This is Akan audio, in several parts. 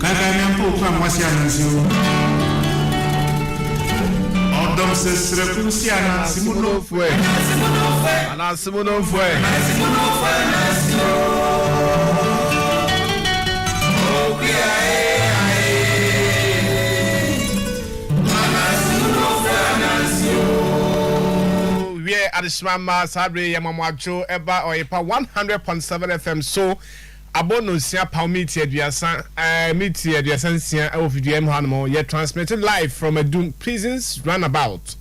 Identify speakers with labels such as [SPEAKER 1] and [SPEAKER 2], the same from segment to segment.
[SPEAKER 1] Kaka nyampo kwa mwasi anasio. Odom se sreku si anasimuno fwe. Anasimuno fwe. Anasio. Oh, Adishmama Sabre Yamamacho Eba or 100.7 FM so abono sia palmiti aduasa miti aduasa sia of DM Hanmo yet transmitted live from a Doom prisons runabout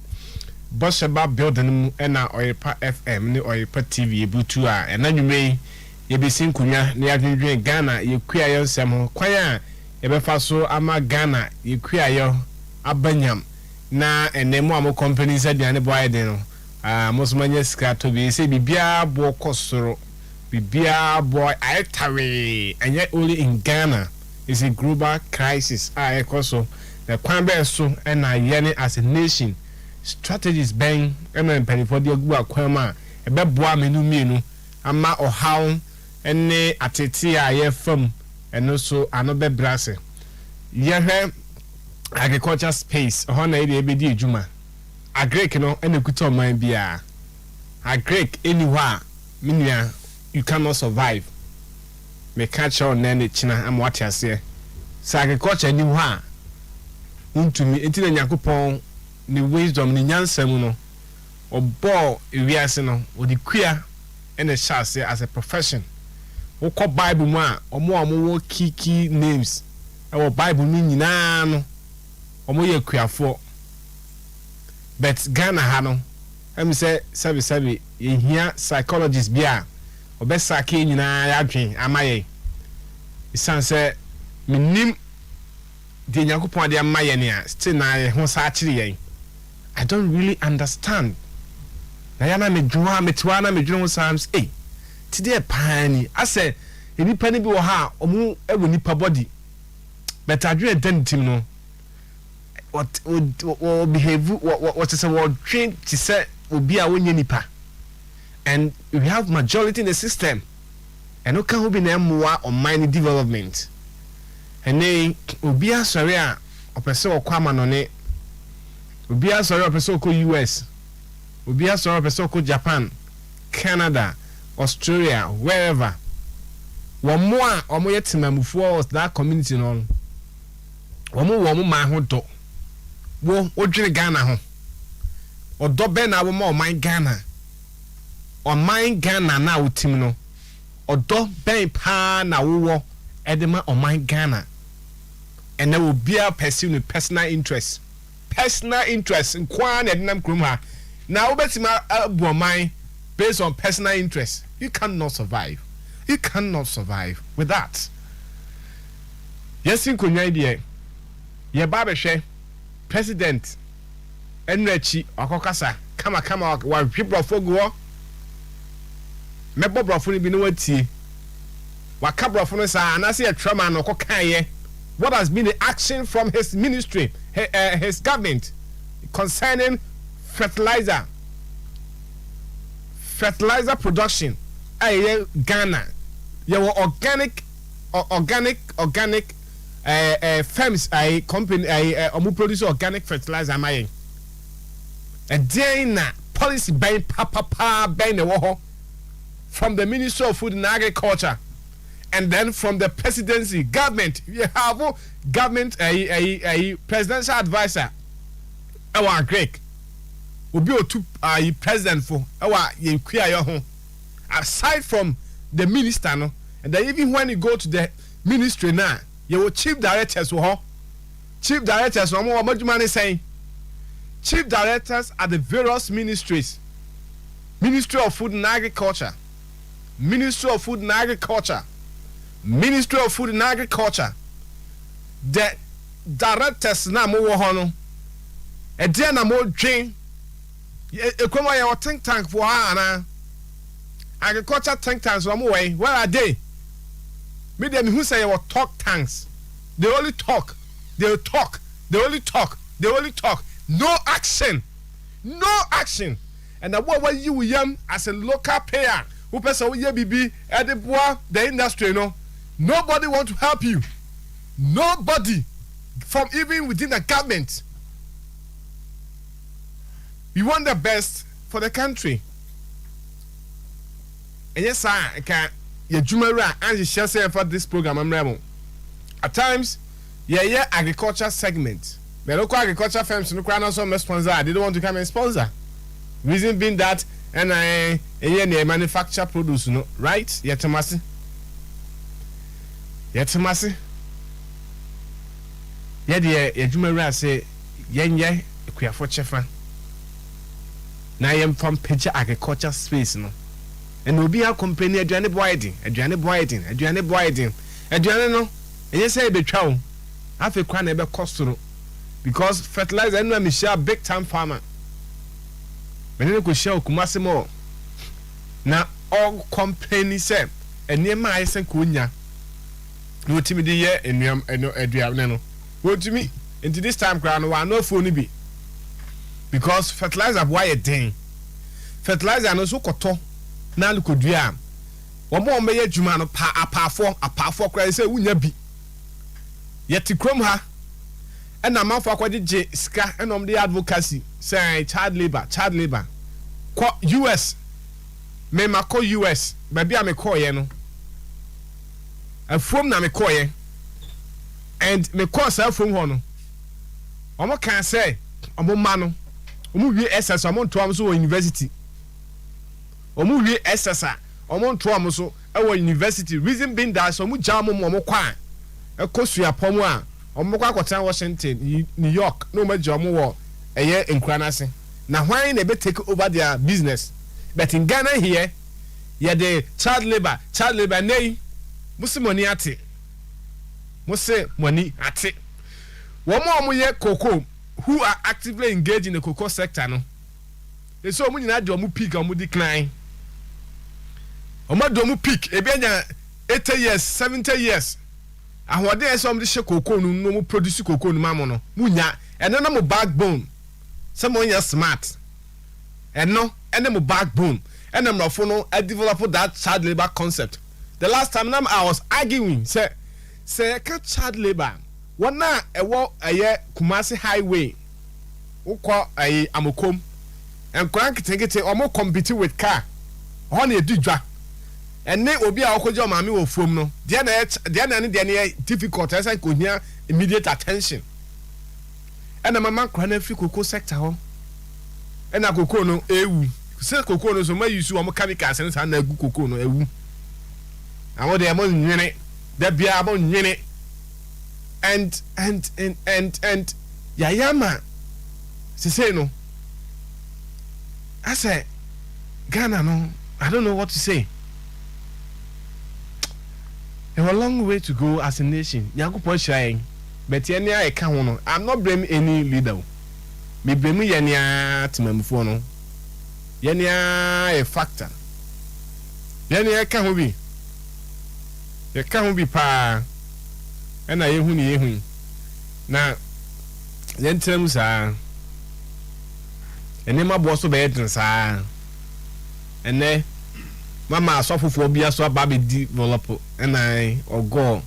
[SPEAKER 1] Boshaba building ena Oyepa FM ni Oyepa TV butu a ena nwume ye besin kunya na yadwendwen Ghana ye kua yo nsem kwan ye befa so ama Ghana ye kua yo abanyam na enemu am companies aduane boy den no Mosmanya Scato be say Bibia bo kosoro Bibia boy aitawe and yet only in Ghana is a global crisis. I also the Kwambe so and I yene as a nation strategies bang and penny for the Ogua Kwama a beboa menu ama or how and ne atetia ye firm and also another brasse. Yehe agriculture space Hon Richmond Juma. A Greek no any good on my beer. A Greek anywhere, minia, you cannot survive. Me catch on any china and what I say. So agriculture anywhere. To me, it's in Yakupon, the wisdom, the Yansemuno, or ball, Iriasino, or the queer and the chassis as a profession. Or call Bible ma, or more key names. Our Bible meaning nano, or more queer for. But Ghana hano, I'm say sabi in here psychologists bia or best saki nyina yadwen amaye. Isan say minim de Yakupon de amaye ne still na ho sa akire yen. I don't really understand. Na yana me dwuma metwa na me dwuma sams today pani I say any pani bi wo ha omu ewo nipa body. But adwen den tim no what behave what is a train to say will be our nipa and we have majority in the system and no can be more on mining development and then ubia sorry a opese okwama no ne ubia sorry opese okọ US ubia sorry opese okọ Japan Canada Australia wherever one more or more yetimamufu that community no one ma ho do wo odwene Ghana ho odo be na wo ma man Ghana o man Ghana na utim no odo ben pa na wo edema o man Ghana and there will be a pursue personal interest nkwa na edinam krom ha na wo betima abu man based on personal interest. You cannot survive with that. Yes in kunya idea ye ba be hwe President Enrechi akokasa kama wa hwebrofo go mebo brofo ni bi no watie wa ka brofo no sa anase ye trama no kokaye. What has been the action from his ministry his government concerning fertilizer production Ghana ye organic firms company omu produce organic fertilizer amaye and na policy by papa by the wo from the Ministry of Food and Agriculture and then from the presidency government you have government a presidential advisor our Greek will be to president for our ye aside from the minister no and then even when you go to the ministry now your chief directors chief directors saying chief directors at the various ministries. Ministry of Food and Agriculture, Ministry of Food and Agriculture, Ministry of Food and Agriculture. The directors na mo wo hono e dia na mo dwen e koma ya think tank for ana agriculture think tanks no mo way where are they? Me dem who say you talk tanks. They only talk. They only talk. No action. And what you yam as a local payer who person we bibi edeboa the industry no. Nobody want to help you. Nobody from even within the government. We want the best for the country. And yes, I can. Yeah, Jumara and she say for this program. I'm rebel. At times, yeah, agriculture segment. The local agriculture firms no crown also sponsor. They don't want to come and sponsor. Reason being that, and they manufacture produce, no, right? Yatamasi. Yeah, Jumara say, yeah, KY3FA. Now I am from Picture Agriculture Space, no. And will be a company aduane boyding no and you say be chow afi kwa na be cost no because fertilizer no me share big time farmer when you go share Kumasi more na all company say enema I say kunya no timi de ye enuam aduane no wo timi into this time crown no no phone bi because fertilizer boy den fertilizer no so koto na lukodua wo me ye djuma no pa apafo kra say wunya bi yeti krom ha na manfo akwaje sika enom de advocacy say child labor ko US me mako US ba bia me ko ye no afom na me ko ye and me ko sa afom ho no omo kan say omo ma no omo wi SS omo nto am so university omu wi SSA omo nto am so e wo university reason being that so mu jam mo kwa e kosua pom a omo kwa kwota Washington New York no ma jam wo eye nkranase na hwan na be take over their business but in Ghana here yeah the child labor nei musimoni ate muse money ate womo ye cocoa who are actively engaged in the cocoa sector no they so mu nyina de omo peak omo decline omo peak ebianya 80 years 70 years ahode esom de hye cocoa no mo produce cocoa no mamo no munya eno na mo backbone some on smart eno mo backbone eno mrofo no develop that child labor concept. The last time I was arguing say ka child labor wana ewo eye Kumasi highway ukọ amokom enkwan kitekete omo compete with car on e didwa ene obi a okoje omame wo fom no de na difficult esa ko hia immediate attention ena mama kra na free cocoa sector ho ena cocoa no ewu se cocoa no so ma use omo chemicals na na agu cocoa no ewu awon de mo nwene da bia mo nwene and yayama say no I say Ghana no I don't know what to say. There was a long way to go as a nation. Yakupon shying, but yenya I can't. I'm not blaming any leader. Me blame yenya to my phone. Yenya a factor. Yenya can't be. You can't be pa. And I huni. Now, then terms are. And then my boss will be and then mama suffer for be so baby develop and I or go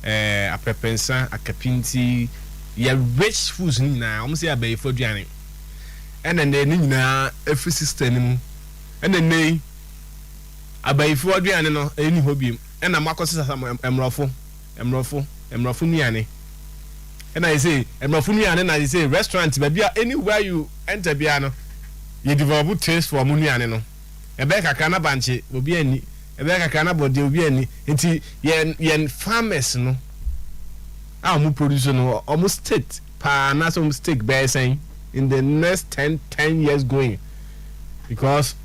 [SPEAKER 1] a prepensa a capinti ya rich foods na almost say a for Johnny and then na every system and then they a bay for Johnny no any hobby and a Marcos emrofo niani and I say emrofo niani and I say restaurant baby anywhere you enter biano you develop taste for muniani no ebeka kana banche obi ani ebeka kana body obi ani enti yen farmers no a mu produce no almost state pa na some stake by saying in the next 10 years going because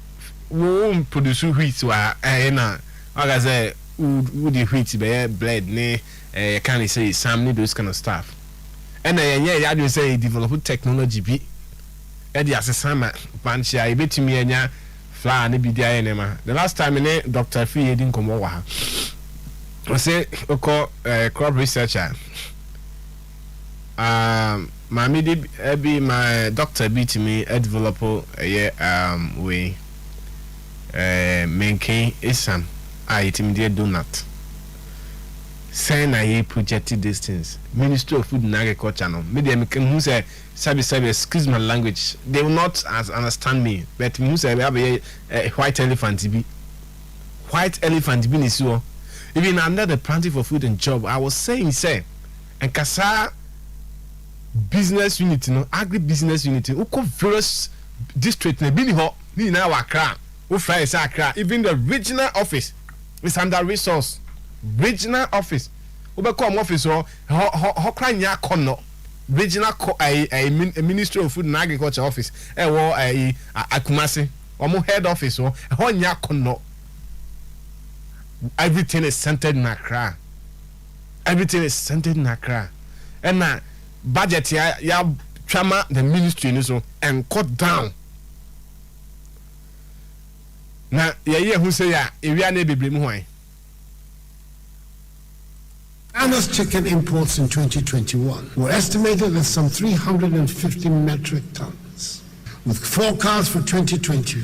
[SPEAKER 1] we won't produce wheat wa na like say would the wheat be bread ne can say some those kind of stuff and yeah you say develop technology bi e dey asesama banche a ebetimi anya fla ne bi dia enema the last time ne Dr. Fee din komo wa ha I say oko crop researcher mami de be my doctor beat me develop we menken isam a itim de donut saying I projected these things. Ministry of Food and Agriculture no. Me dey who say sabi excuse my language. They will not understand me. But who say we have a white elephant be. White elephant be nisu. Even under the planting for food and job, I was saying say and kasa business unit no agri business unit uko various district na bi ni ho ni na wakra wo fry say akra even the regional office is under resource regional office wo be come office ho kra nya kono regional ministry of food and agriculture office wo akumase omo head office ho nya kono. Everything is centered in Accra. Everything is centered in Accra. And now budget ya chama the ministry so and cut down. Now yeah who say ya area na bebre mu hwan.
[SPEAKER 2] Ghana's chicken imports in 2021 were estimated at some 350 metric tons, with forecasts for 2022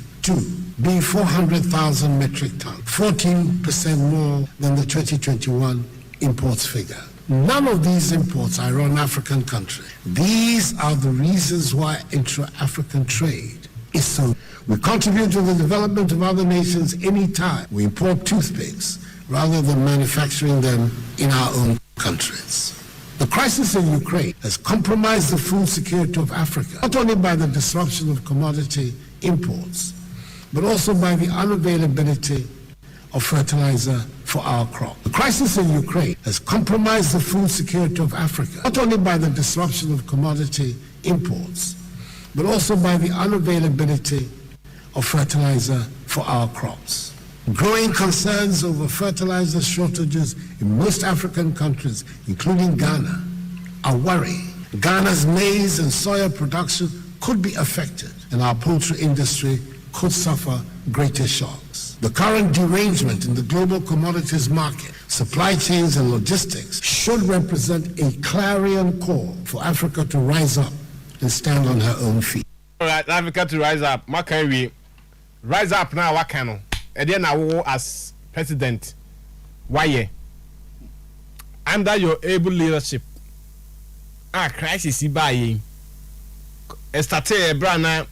[SPEAKER 2] being 400,000 metric tons, 14% more than the 2021 imports figure. None of these imports are on African countries. These are the reasons why intra-African trade is so. We contribute to the development of other nations anytime we import toothpicks rather than manufacturing them in our own countries. The crisis in Ukraine has compromised the food security of Africa, not only by the disruption of commodity imports, but also by the unavailability of fertilizer for our crop. The crisis in Ukraine has compromised the food security of Africa, not only by the disruption of commodity imports, but also by the unavailability of fertilizer for our crops. Growing concerns over fertilizer shortages in most African countries, including Ghana, are worrying. Ghana's maize and soya production could be affected, and our poultry industry could suffer greater shocks. The current derangement in the global commodities market, supply chains and logistics should represent a clarion call for Africa to rise up and stand on her own feet.
[SPEAKER 1] All right, Africa to rise up. What can we rise up now? What can we? And then I will as president. Why? Under your able leadership, crisis is buying. Started brand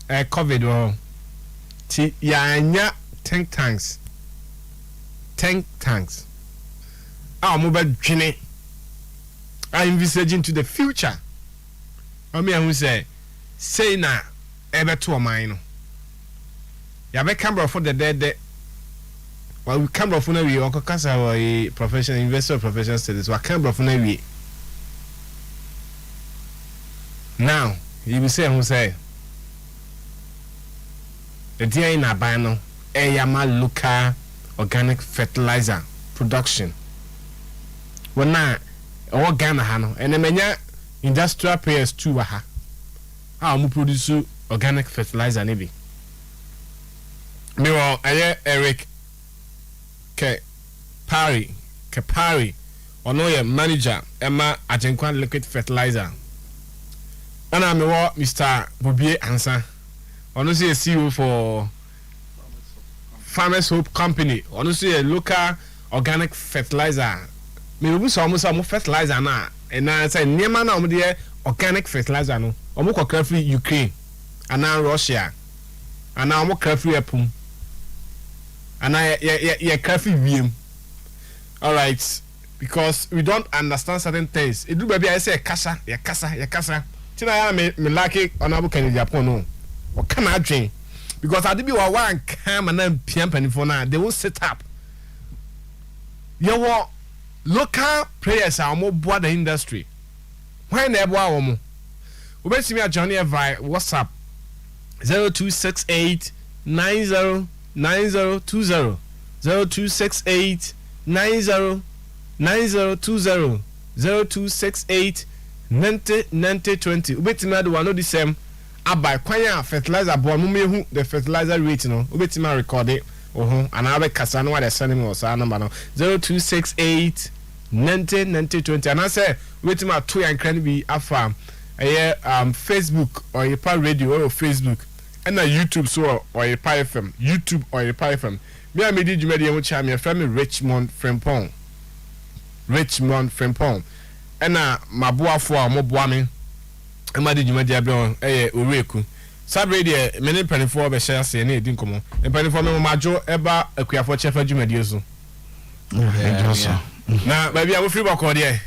[SPEAKER 1] COVID. Think tanks. Our mobile journey. I envisage into the future. I mean, who say na ever to a mine. Ya be camera for the dead. Well, we camera for we or cause our professional investor professional studies. We camera for we. Now, you will say who say the dear in a bano, Yama local organic fertilizer production. Well, now, all Ghana hano, and the many industrial players too. How we produce organic fertilizer, maybe. Me wa Eric Kapari ono ye manager Emma Ajenkwan liquid fertilizer. Ana me wa Mr. Bobie Ansa ono say CEO for Farmers Hope Company ono say a local organic fertilizer. Me bu so mo fertilizer na and na say niema na omo de organic fertilizer no omo kokra free Ukraine ana Russia ana omo kra free Apum. And I carefully VM. All right, because we don't understand certain things. It do baby I say kasa. Tina ya me like it on abu Kennedy Japan no. What can I drink? Because I did be one cam and then PM for now. They will set up. Your local players are more board the industry. Why never woman? We see me at Johnny via WhatsApp 0268 90 9020 0268 90 9020 0268 90 9020. Ubetima do one of the same. Abai kwanya fertilizer boy mu mehu the fertilizer rate no. Ubetima record it. And I be kasa no what they send me or number no 0268 90 9020. And I say ubetima to and can be afa Facebook or your radio or Facebook. And na YouTube so or a Pi FM, YouTube or a Pi FM. Me a medi jumedi mu cha me friend Richmond Frimpong. Richmond Frimpong ena maboafo a mo boa me ema de dwuma dia bro oreku sabre de mene panifo be share se na edi nkomo panifo me majo eba akuafo chefa dwumadie so na ba bia wo free bako de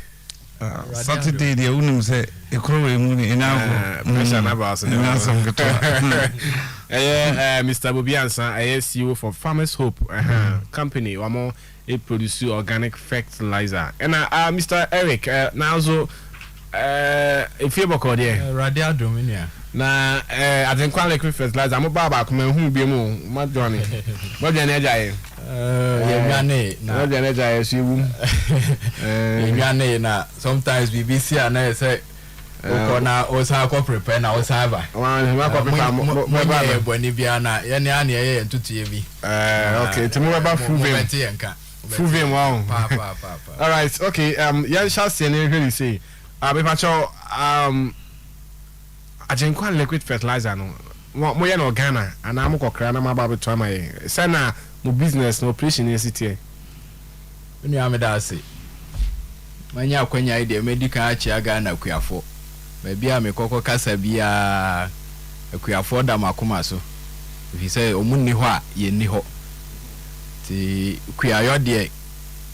[SPEAKER 3] Saturday de unum say ekrowe mu ni ina
[SPEAKER 1] pressure na ba so
[SPEAKER 3] na some geto
[SPEAKER 1] Mr. Bobiansa CEO for Farmers Hope company wamo a produce organic fertilizer and Mr. Eric now so if you bako de
[SPEAKER 4] radio dominia
[SPEAKER 1] na adenkwa liquid fertilizer mo baba ko hu bi mu ma johnny mo je na ajaye
[SPEAKER 4] yengane na
[SPEAKER 1] mo je na ajaye so ewu
[SPEAKER 4] yengane na sometimes BBC na say ukona osa ko prepare na osa ba
[SPEAKER 1] wa ko prepare mo ba
[SPEAKER 4] boni bia na ye ne ana ye ntutu bi
[SPEAKER 1] okay timo ba fuve mo
[SPEAKER 4] pa
[SPEAKER 1] all right okay yan shall say ne really say be pacho ajenkwa liquid fertilizer no mo ye no Ghana ana mo kokra na ma ba beto amaye say na mo business no operation institute
[SPEAKER 4] ni ameda say manya akwanya ide medical achi aga na kuafo ba bia me kokko kasa bia kuafo da makoma so if say omunni ho a ye ni ho ti kuayo de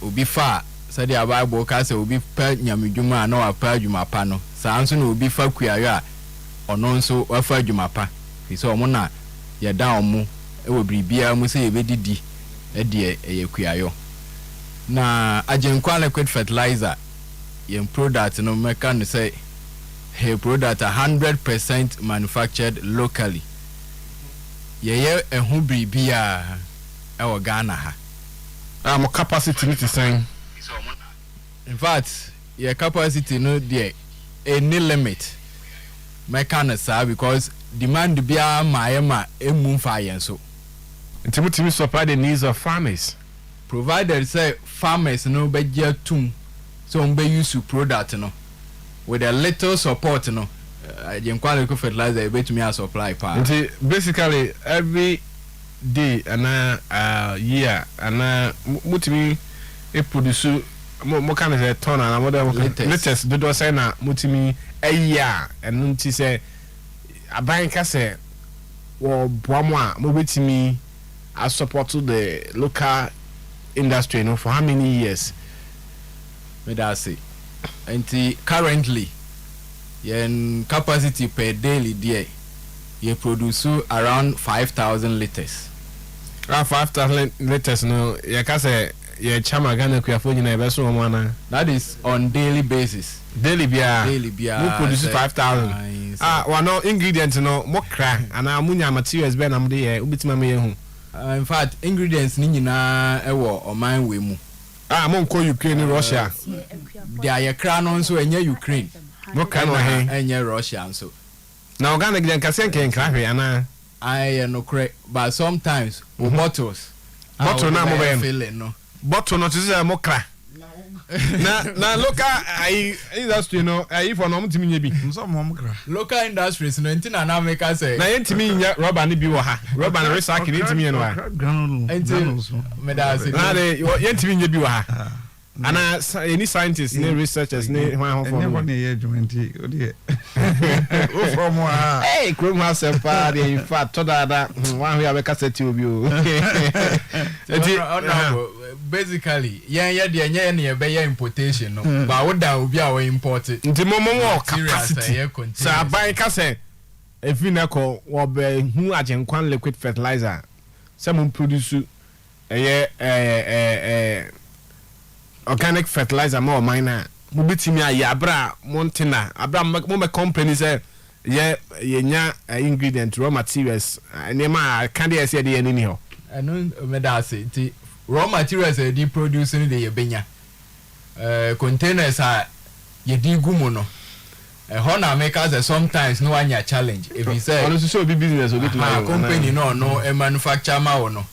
[SPEAKER 4] obi fa say the Bible kasa obi pa nyamedwuma na wa pa adwuma pa no saa nso na obi fa kuayo a ono nso wa fa adwuma pa fi say omo na ye da omo e wo bribia mu say ye bedidi e de ye kuayo na ajenkwa liquid fertilizer your product no meka no say her product 100% manufactured locally ye ehu bribia e wo Ghana ha
[SPEAKER 1] mo capacity ni say
[SPEAKER 4] in fact your capacity no there any limit meka no say because demand bia ma emu fa yen so
[SPEAKER 1] intimi supply the needs of farmers
[SPEAKER 4] provided say farmers no be tum so on be use product no with a little support no ajenkwa liquid fertilizer be to me supply pa
[SPEAKER 1] basically every day and year and mutimi e produce mo kind of a ton and model latest do say na mutimi a year and nti say abanka say wo boamo a mo betimi I support the local industry, you know, for how many years?
[SPEAKER 4] Me da say. And currently, your capacity per daily there, you produce around 5,000 liters.
[SPEAKER 1] 5,000 liters, no, you can say, you chama Ghana Kuafoni na beso mwana.
[SPEAKER 4] That is on daily basis.
[SPEAKER 1] Daily bia.
[SPEAKER 4] We
[SPEAKER 1] produce 5,000. Well, no ingredients, no, more crack, and amunya materials, ben, I'm there, ubitima me.
[SPEAKER 4] In fact, ingredients ni nyina ewo oman we mu.
[SPEAKER 1] Mo nko Ukraine Russia.
[SPEAKER 4] They are kra no nso enye Ukraine.
[SPEAKER 1] Mo kan no he
[SPEAKER 4] enye Russia nso.
[SPEAKER 1] Na organic den kase nke nkra hwe ana.
[SPEAKER 4] I no correct, but sometimes bottles.
[SPEAKER 1] Bottle na mo be
[SPEAKER 4] feeling no.
[SPEAKER 1] Bottle no tise mo kra. na local industry, you know, if on omtimi nya bi
[SPEAKER 3] so mo kra
[SPEAKER 4] local industries no ntina na make say
[SPEAKER 1] na yentimi nya rubber ni bi wo ha rubber na recycle yentimi no ha
[SPEAKER 4] me da say
[SPEAKER 1] na de yentimi nya bi wo ha ana any scientists any researchers ne ho for
[SPEAKER 3] never ne ye jointi odi o from
[SPEAKER 1] hey krom house pa de in fact to da one we have cassette obi o
[SPEAKER 4] basically yeah de nya ne be ya importation no ba wo da obi a we import
[SPEAKER 1] nti momo capacity sa ban kase efi na ko wo be hu agenkwan liquid fertilizer some produce organic fertilizer more minor mo bitimi aye abra montana abra mo me company say ye nya ingredient raw materials nema can dey say dey any ho
[SPEAKER 4] eno me da say ti raw materials dey produce ni dey benya containers are ye di gumo no Hona makers sometimes no anya challenge if you say
[SPEAKER 1] also so be business obi to
[SPEAKER 4] company no a manufacturer ma no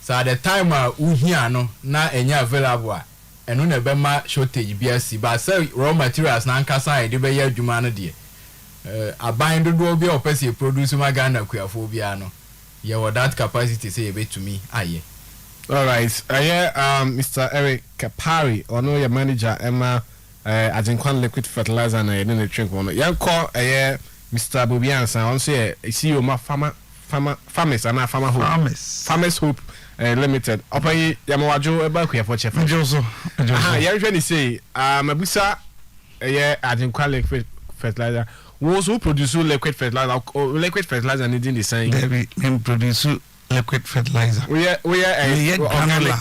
[SPEAKER 4] so at the time we here no na enya available eno na be ma shortage bia si ba say raw materials na nkasa e de be ya adwuma no de aban dodo bi opese produce ma Ghana kuafo bia no ye that capacity say e betumi aye
[SPEAKER 1] All right. Mr. Eric Kapari, or no, your manager, Emma, Ajinkwan Liquid Fertilizer, and I didn't drink one. Young call, Mr. Bobians, I want to see you, my farmers, and farmers Hope Limited. Opa Yamawajo, about here for Chef. Joso. You're trying to say, Mabusa, Ajinkwan Liquid Fertilizer. Was who produce liquid fertilizer or liquid fertilizer needing the same?
[SPEAKER 3] They produce liquid fertilizer.
[SPEAKER 1] We are
[SPEAKER 3] granular.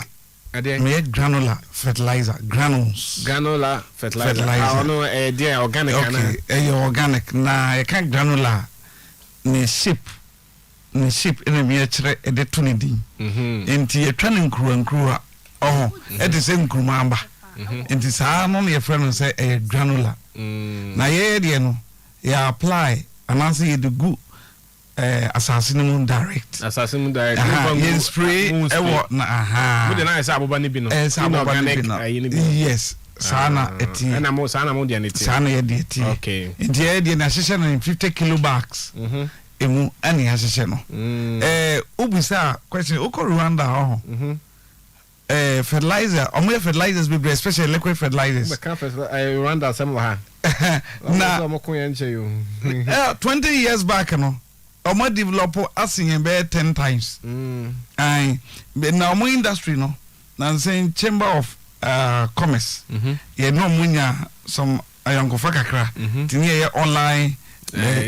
[SPEAKER 3] We granular fertilizer, granules.
[SPEAKER 1] Granular fertilizer. I don't know, dear organic.
[SPEAKER 3] Okay, organic. Nah, I can't granular. Ni ship in a miniature at the Tunidi. Into a training crew and crew. Oh, at the same crew mamba. Into some only a friend and say a granular. Na ye, yeah, apply and answer you the good assassinum direct.
[SPEAKER 1] Assassinum direct.
[SPEAKER 3] Yes, spray. What? Yes, Sana eti.
[SPEAKER 1] And I'm Sana Mondianity.
[SPEAKER 3] Sana editi.
[SPEAKER 1] Okay.
[SPEAKER 3] In the idea, na session in 50 kilo bags. Emu any assassin. Ubisa question. Uko Rwanda. Fertilizer. Omo fertilizers be especially liquid fertilizers.
[SPEAKER 1] Rwanda some ha.
[SPEAKER 3] Na 20 years back no. Omo develop asin be 10 times. Ai na omo industry no. Na saying Chamber of Commerce. Ye no munya some ayankofa kakra. Tini ye online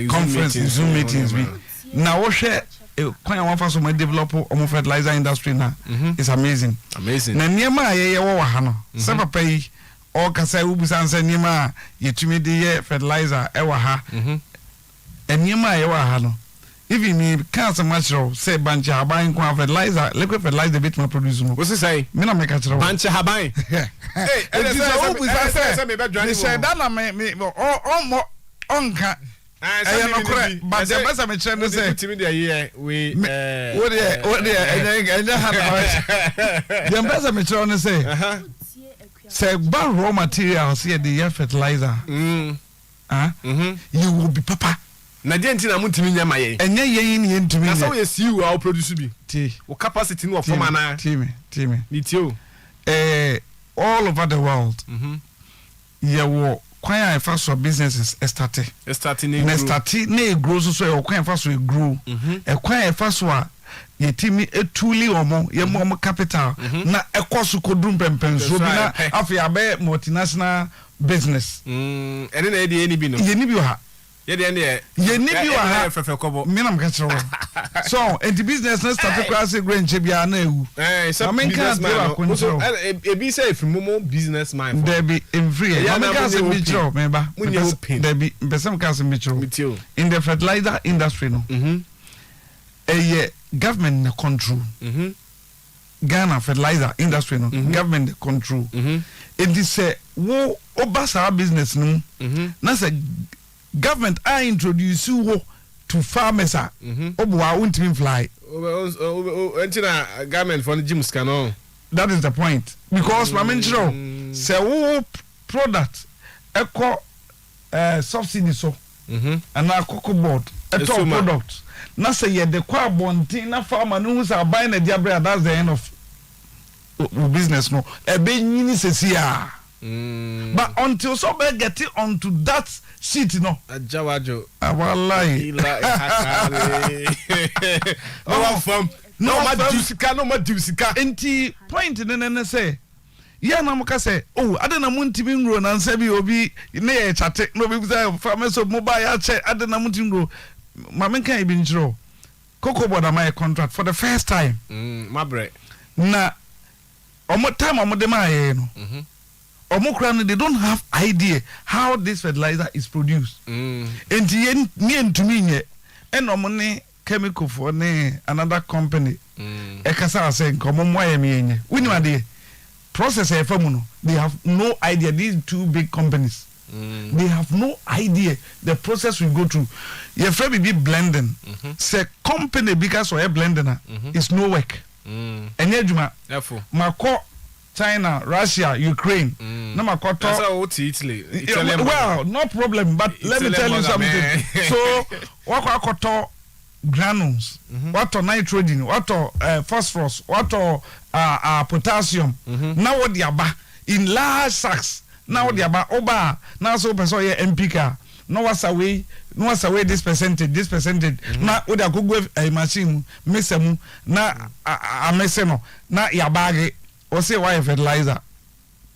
[SPEAKER 3] conference Zoom meetings be. Na wo hwe kwan wa fa so mo develop omo fertilizer industry na. It's amazing. Na niema ye wo ha no. Se papa yi o kasa ubusansa niema yetumi de ye fertilizer e wa ha. Niema ye wa ha no. Even me can't natural say bancha habain kwa fertilizer liquid fertilizer bit ma produce mo.
[SPEAKER 1] What's it say?
[SPEAKER 3] Me na make a chiro.
[SPEAKER 1] Bancha habain. Hey,
[SPEAKER 3] say that na me mo onka. I no correct. But the best me try to say.
[SPEAKER 1] We
[SPEAKER 3] what the best me try to say. Say raw materials here the fertilizer. You will be papa.
[SPEAKER 1] Na dia nti na muntimi nya maye
[SPEAKER 3] enye yen ni ntimi
[SPEAKER 1] na so ye see you our produce bi
[SPEAKER 3] ti
[SPEAKER 1] o capacity no form ana
[SPEAKER 3] ti me
[SPEAKER 1] ni ti o
[SPEAKER 3] all over the world ye wo kwan fa so businesses starting na grow so ye kwan fa so grow kwan fa so a ye timi etuli omo ye mo capital na ekoso kodum pempenso bi na afi abe multinational business
[SPEAKER 1] ene na e de ni bi no
[SPEAKER 3] ye ni bi ha
[SPEAKER 1] ye de ne
[SPEAKER 3] ye ni bi wa
[SPEAKER 1] fefe kobo
[SPEAKER 3] me na mka chiro so and the business na start class green chebia na ewu
[SPEAKER 1] so businessman e bi say if momo businessman
[SPEAKER 3] there be in free I make us be chiro member there be person can be chiro in the fertilizer industry no government na control Ghana fertilizer industry no government control it is say wo obasa business no na say government are introduce you to farmers obuwa untimi fly
[SPEAKER 1] entina government for the gyms can
[SPEAKER 3] that is the point because mamenchiro say wo product eco subsidy so and na cocoa board eto product na say ye de kwa bontin na farmer no who say buy na dia bread that's the end of business no e be nyini sesia but until so be get it onto that sheet no
[SPEAKER 1] ajawajo
[SPEAKER 3] wallahi no ma dusika enti point ne say ya na muka say oh adena muntimi ngro na nsa bi obi ne ye chate no bi say farmers of mobile ya che adena muntimi ngro ma menka ibi njiro cocoa board my contract for the first time
[SPEAKER 1] mabre
[SPEAKER 3] na omo time omo de ma ye no they don't have idea how this fertilizer is produced. And the chemical for another company. Ekasa saying process they have no idea. These two big companies, they have no idea the process we go through. Your friend be blending. Say company because we are blending is no work. And yet, Mako. China, Russia, Ukraine. No matter
[SPEAKER 1] Italy.
[SPEAKER 3] Well, no problem. But let me tell you something. So, granules, water nitrogen, water phosphorus, water potassium. Now what the aba in large sacks. Now the aba oba now so person here MPK. No was away this percentage. Na what the go a machine mesemu na a meseno na ya bag or say why fertilizer.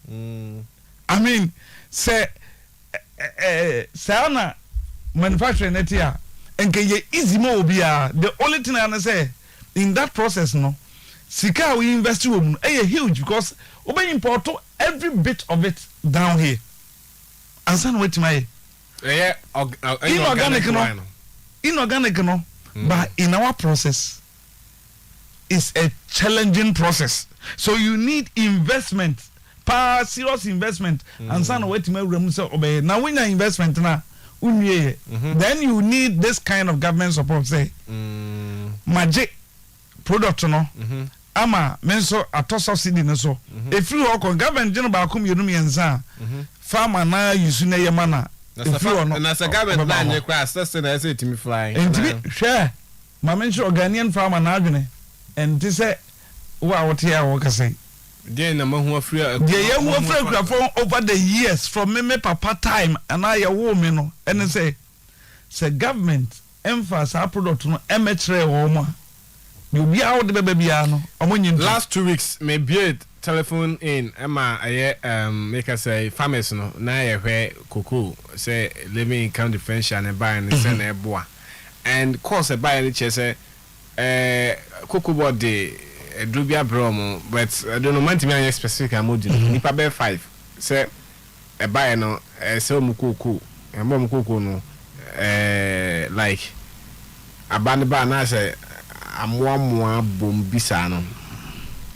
[SPEAKER 3] I mean say sana manufacturing it here and can ye easy mo bia. The only thing I say in that process no sika we invest in huge because we import every bit of it down here. And son wait my inorganic no but in our process is a challenging process, so you need investment, serious investment. And son wait my room so obey now when your investment na then you need this kind of government support. Say magic product no ama menso ato subsidy no so if you work on government general ba kom yenu mienza farmer na use na ye mana if you no
[SPEAKER 1] na government na nye kwa assess na say timi fly
[SPEAKER 3] enti share ma menso Ghanaian farmer na adwene and this say wa what here work say
[SPEAKER 1] dey na mahu afria
[SPEAKER 3] over the years from me papa time and I wo me no and say government emphasis our product no emetre wo mo you be out the baby no
[SPEAKER 1] last 2 weeks may be telephone in Emma make us say farmers no na ye hwe cocoa say living income differential and buy and send e boa and course e buy and say cocoa board dey drubia bromo but I don't know man to me specific amount nipa be 5 say e buy no say o cocoa e mo cocoa no like abanba na say amwa bombisa no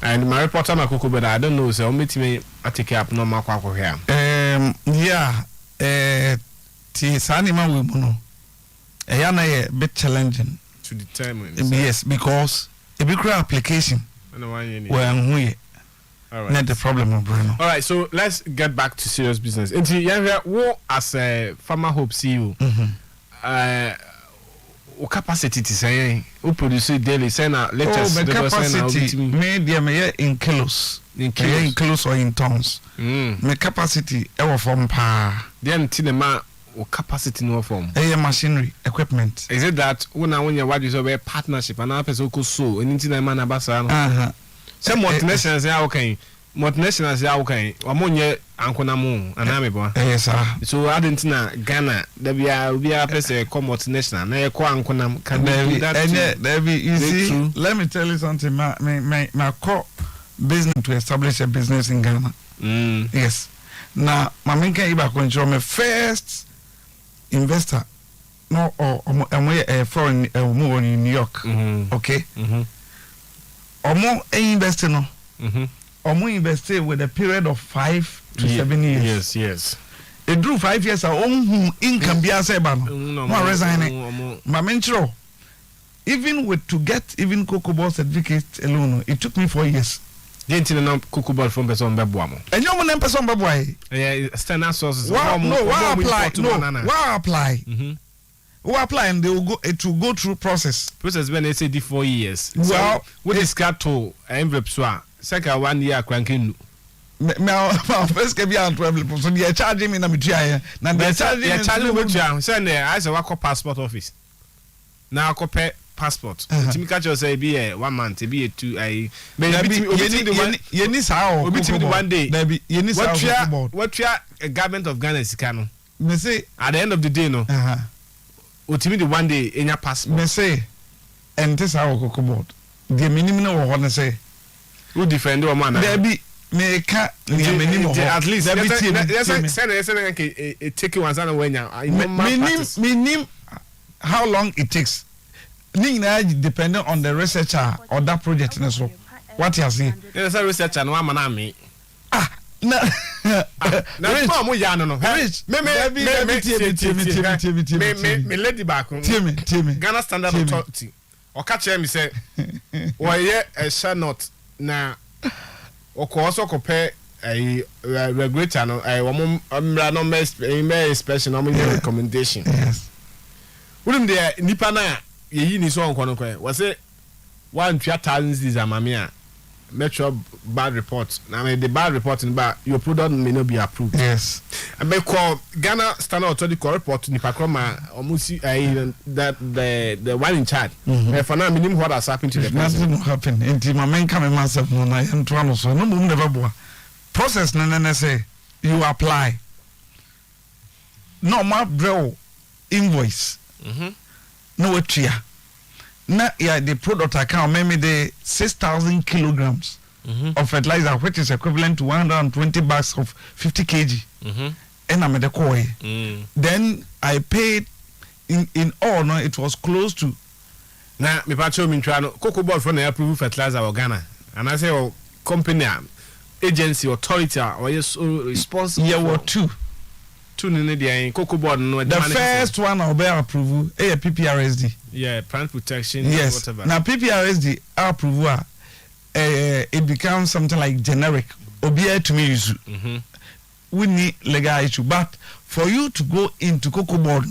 [SPEAKER 1] and my reporter na cocoa but I don't know so meet me take up no makwa here
[SPEAKER 3] ti sanima we mu no na a bit challenging
[SPEAKER 1] to determine
[SPEAKER 3] yes because a big application well not the problem Bruno.
[SPEAKER 1] All right, so let's get back to serious business. Into what as a farmer hope CEO capacity to say who produce daily say na latest
[SPEAKER 3] the capacity made them in kilos or in tons my capacity ever from pa
[SPEAKER 1] then tinema capacity no form
[SPEAKER 3] machinery equipment
[SPEAKER 1] is it that when you what is a partnership and our person could so anything na man abasa no some multinationals say okay multinationals say okay amonye ankona mu aname bo
[SPEAKER 3] yes sir
[SPEAKER 1] so Argentina Ghana there be a person come multinational na ko ankona can do that
[SPEAKER 3] there be you see true. Let me tell you something my core business to establish a business in Ghana yes now my main can iba control my first investor no or foreign in New York okay omo investing no omo invested with a period of 5 to 7 years.
[SPEAKER 1] Yes.
[SPEAKER 3] It drew 5 years income be as no resigning. Mamentro. Even with to get even cocoa ball certificate alone, it took me 4 years.
[SPEAKER 1] Didn't you know cocoa ball from person Babuamo?
[SPEAKER 3] And you man person Babuai.
[SPEAKER 1] Yeah, standard sources.
[SPEAKER 3] Why apply? Who apply and they will go it will go through process
[SPEAKER 1] when they say 4 years.
[SPEAKER 3] Well,
[SPEAKER 1] what is got to envelope so second 1 year cranking.
[SPEAKER 3] Now, first can be on problem. So they are charging me na mitria. Now they are charging
[SPEAKER 1] me. Send there. I say work passport office. Now copy passport. Timi catch you say be 1 month, be 2. I.
[SPEAKER 3] You need how?
[SPEAKER 1] Obi timi 1 day.
[SPEAKER 3] You need how?
[SPEAKER 1] What you a government of Ghana is cano.
[SPEAKER 3] Me say
[SPEAKER 1] at the end of the day no. Ultimately the 1 day in your passport.
[SPEAKER 3] Me say, and this how cocoa board. The minimum of what I say.
[SPEAKER 1] Who defend your man?
[SPEAKER 3] There be me ka
[SPEAKER 1] at least
[SPEAKER 3] there be
[SPEAKER 1] take you one sana when
[SPEAKER 3] minim how long it takes. Ni na depending on the researcher or that project na so. What you say?
[SPEAKER 1] There's a researcher no man na me.
[SPEAKER 3] Na
[SPEAKER 1] na mo ya no.
[SPEAKER 3] Rich. Me
[SPEAKER 1] lady back.
[SPEAKER 3] Timi.
[SPEAKER 1] Ghana Standard Authority. O catch me say we a shall not na also compare a regulator no no special no recommendation.
[SPEAKER 3] Yes.
[SPEAKER 1] Wouldn't there nipa na ye ni so onkono kwa was say 1,000 is amamia metro bad report. I mean the bad report in ba your product may not be approved.
[SPEAKER 3] Yes.
[SPEAKER 1] I be call Ghana Standard Authority report ni pakroma omusi that the one in charge. For now minimum what has happened to the person.
[SPEAKER 3] Nothing will happen. Enti my men come myself no na ento ano so no mum never boa. Process na say you apply. No ma bro invoice. No etia. Na yeah the product account maybe the 6,000 kilograms of fertilizer, which is equivalent to 120 bags of 50 kg. And I'm at the koi. Then I paid in all. No, it was close to.
[SPEAKER 1] Na me pacho mi try no cocoa board for na approve fertilizer or Ghana, and I say oh company agency authority or yes responsible.
[SPEAKER 3] Yeah, what two
[SPEAKER 1] in the cocoa board no.
[SPEAKER 3] The first one I'll be approve a PPRSD.
[SPEAKER 1] Yeah, plant protection.
[SPEAKER 3] Yes.
[SPEAKER 1] Whatever.
[SPEAKER 3] Now PPRSD approve it becomes something like generic. Obia to me use. We need legal issue, but for you to go into cocoa board,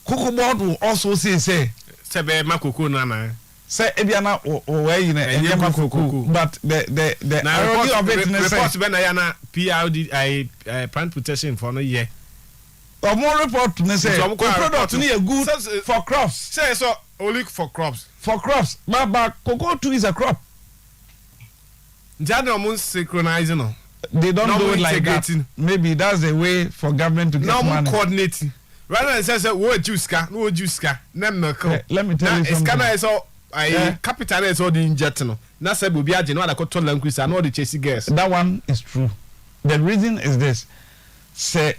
[SPEAKER 3] cocoa board will also say
[SPEAKER 1] be makoko na
[SPEAKER 3] say ebiana o where you know makoko, but the irony of it is
[SPEAKER 1] report be na ya na PRD plant protection for no year.
[SPEAKER 3] Or more report to say the product ni good for crops.
[SPEAKER 1] Say so only for crops.
[SPEAKER 3] For crops, but cocoa too is a crop.
[SPEAKER 1] Jado mun synchronizing no.
[SPEAKER 3] They don't do it like that. Maybe that's the way for government to get money.
[SPEAKER 1] No coordinating. Rather than say what juice ka, no juice ka, na milk.
[SPEAKER 3] Let me tell you something.
[SPEAKER 1] Scanner is all capital is all the inject no. Na say bobi aje no ada ko toll increase and all the chasing gas.
[SPEAKER 3] That one is true. The reason is this. Say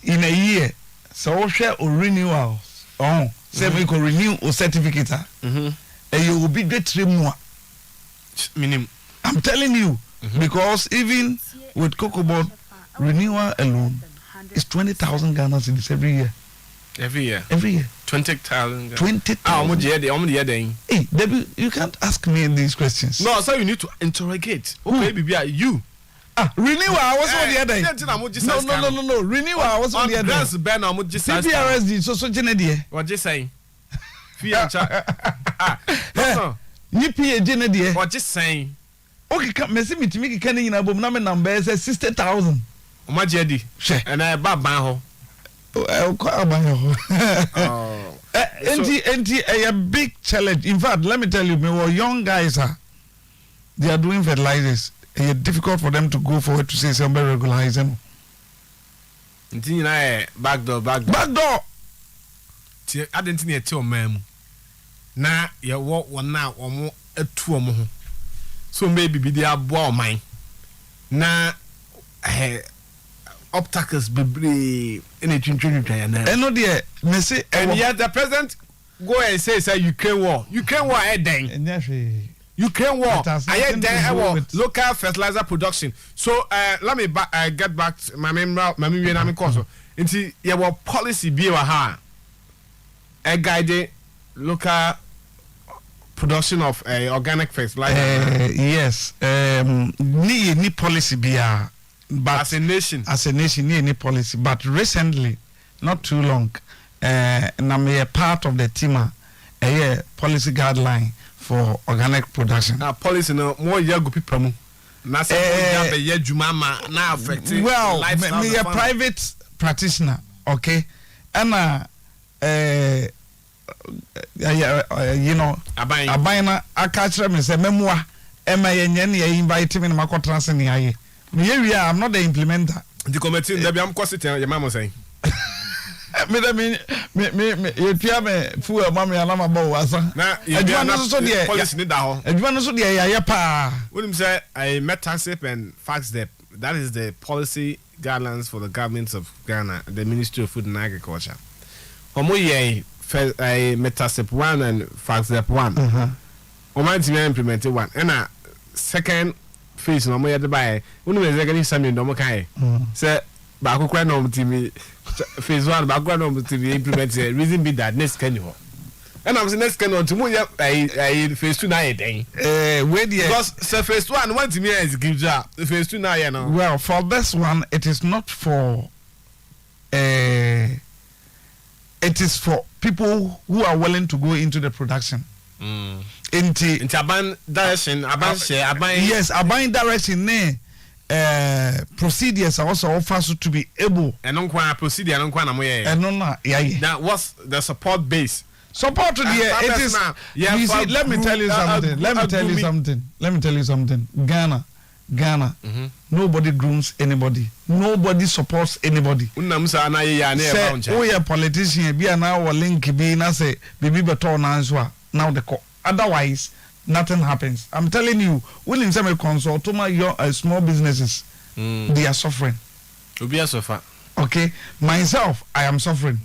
[SPEAKER 3] in a year, so share or renewals. Oh, say we can renew a certificate. And you will be get 3 more.
[SPEAKER 1] Minimum.
[SPEAKER 3] I'm telling you, because even with cocoa board renewal alone is 20,000 Ghana cedis every year.
[SPEAKER 1] Every year. 20,000.
[SPEAKER 3] 20,000. Hey, Debbie, you can't ask me these questions.
[SPEAKER 1] No, so you need to interrogate. Okay, baby, you.
[SPEAKER 3] Renewal. I was on the other day. No. Renewal. I was on the other day. CPRSD. So Jenny.
[SPEAKER 1] What you saying? Fiancha.
[SPEAKER 3] Yippee, Jenny.
[SPEAKER 1] What you saying?
[SPEAKER 3] Okay, come me see me to make a number number says 60,000.
[SPEAKER 1] Majedi. And I baba
[SPEAKER 3] a big challenge. In fact, let me tell you, me young guys they are doing fertilizers. It's difficult for them to go forward to say somebody regularize them.
[SPEAKER 1] Back door.
[SPEAKER 3] I
[SPEAKER 1] didn't need to mem. Na ya walk one now or more a 2 so maybe be the boy mine. Na obstacles be anything and
[SPEAKER 3] no dear, me say
[SPEAKER 1] and yet the president go and say Ukraine war then. Ukraine war. I had local fertilizer production. So let me get back to my main course. Into your policy be a guide local production of organic fertilizer.
[SPEAKER 3] Yes. Ni policy be but
[SPEAKER 1] as a nation
[SPEAKER 3] ni policy. But recently, not too long, and I'm a part of the team a policy guideline for organic production.
[SPEAKER 1] Policy no more young people. Na jumama na affecting.
[SPEAKER 3] Well, me a private practitioner, okay, and you know, abayna akachira me say memwa ema yenye na invite me na makotrans ni aye. Me I'm not the implementer.
[SPEAKER 1] The committee there am cost your mama saying.
[SPEAKER 3] Me you pia me fu e mama ala ma bo asa.
[SPEAKER 1] Na you so there policy need that ho.
[SPEAKER 3] Adwuma so there ya pa.
[SPEAKER 1] When him say I met taxip and fax dep. That is the policy guidelines for the governments of Ghana, the Ministry of Food and Agriculture. Omo ye I metasep 1 and fax dep 1. Omo ti implemented 1. And second phase no mo ye de buy. Unu me zegani sami ndo mo kai. Say ba akukwa no mo ti mi phase 1 ba akukwa no mo ti mi implement reason be that next can you. And I'm saying next can to mo ye phase 2 na ye den.
[SPEAKER 3] Where the
[SPEAKER 1] because phase 1 want to me execute phase 2 na ye no.
[SPEAKER 3] Well, for this one it is not for it is for people who are willing to go into the production. Into
[SPEAKER 1] aban direction,
[SPEAKER 3] yes, aban direction ne procedures are also offered to be able.
[SPEAKER 1] And on procedure and on
[SPEAKER 3] and no, yeah.
[SPEAKER 1] That was the support base.
[SPEAKER 3] Support to the it is. You see, let me tell you something. Let me tell you something. Ghana. Nobody grooms anybody. Nobody supports anybody. Say, oh yeah, politician be now or link be na say baby beton now the call. Otherwise, nothing happens. I'm telling you, willing some consult to my small businesses, they are suffering.
[SPEAKER 1] Be a suffer.
[SPEAKER 3] Okay, myself, I am suffering.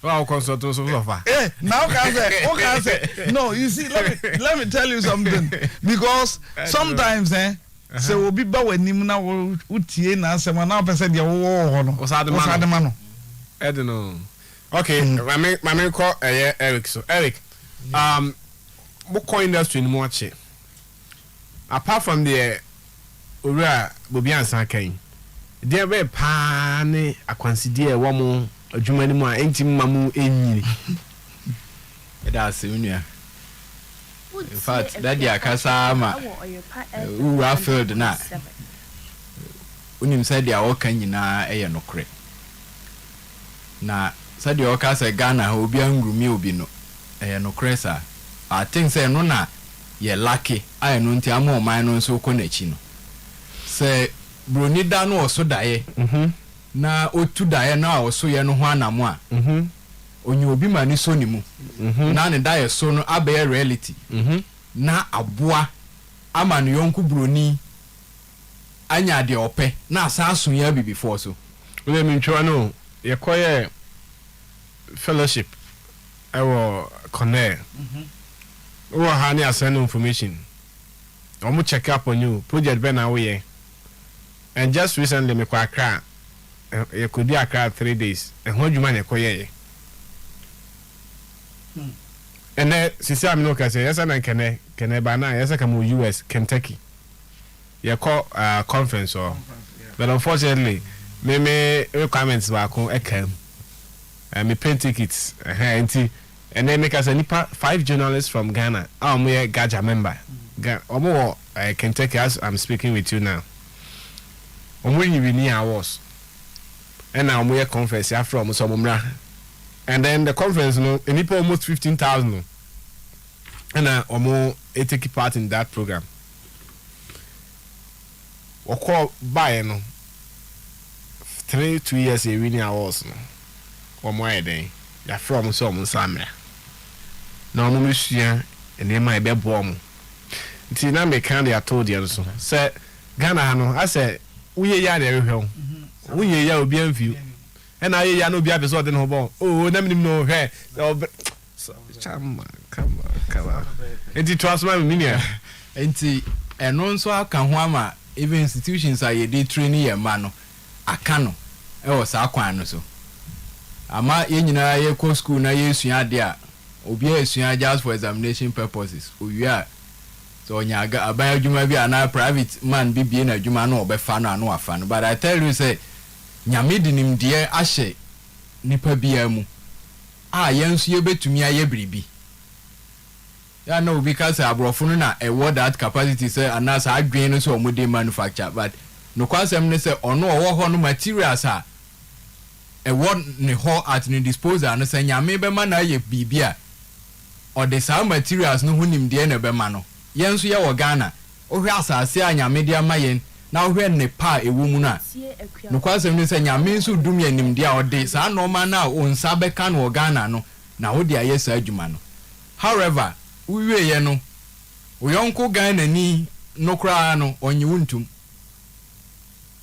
[SPEAKER 1] Wow, consult to suffer.
[SPEAKER 3] Now can say no. You see, let me tell you something, because sometimes say we be back when him now utie na say man now person dey wo no. Osademano.
[SPEAKER 1] I don't know. Okay, my call Eric. So Eric, Boko industry ni mo ache. Apart from the ora bobi ansa kan. There be pa ne akwansidi e wo mo adwuma ni mu a enti mamu enyiri.
[SPEAKER 4] That's unia. In fact, that dia kasa ma ura field na. Unim said dia wo kan nyina eye nokre. Na said dia wo kasa Ghana obi angrumi obi no. Eye nokre sa. I think say no na ye lucky. I no nti ama o man no so ko na chi no. Say broni da no oso dae. Na otu dae na oso ye no ho anamo a. Onye obi ma ni so ni mu. Na ne dae so no abe reality. Na aboa ama no yonku broni anya de ope na asaso ya bi before so.
[SPEAKER 1] We me ntwa no ye koye fellowship ewo Cornell. We ha ni asend information. Omo check up on you project be na we. And just recently me kwa Accra. You could be Accra 3 days. And how you man you koye. And then sisi am no ka say yes na kene ba na yes ka mo US Kentucky. You call conference or but unfortunately me requirements ba ko ekam. Me pay tickets and then make us a 5 journalists from Ghana. I'm a Gaja member. Omo Kentucky as I'm speaking with you now. Omo you hours. And now we conference after almost some. And then the conference no almost 15,000. And omo take part in that program. We call by no 2 years a winning hours no. Omo eden. Ya from some samra. Na omo mesua ene ma ebe boom. Nti na me kan dey told you so. Say Ghana no I say uye ya dey hwe. Uye ya obi anfiu. And I ya no be abeso de no bon. Oh na minim no hwe. Chama come on. Enti transfer me nia.
[SPEAKER 4] Enti eno nso aka ho ama even institutions are dey train ye ma no aka no e wo sa kwan no so. Ama ye nyina ye ko school na ye sua de a obi a sua just for examination purposes. Owi a so nyaga aban adwuma bi ana private man bi bie na adwuma no obefa no anu afa no. But I tell you say nyame dinim de ahye nipa bia mu a yensu ye betumi aye bribi ya no because abrofo no na award that capacity say anasa adwen no so omode manufacture but no kwasem ne say ono owo ho no materials a award ne ho at ne disposal no say nyame be ma na ye bibia or the same materials no hunim de na be ma no yensu ye wo Ghana ohwe asase a nyame de amayen na ohwe ne pa ewu mu na no kwasem ne say nyame nso dum ye nim de a ode sa no ma na onsa be ka no Ghana no na wo de aye sa adwuma no. However uwe ye no uyonko Ghana ni no kra no onyi wuntum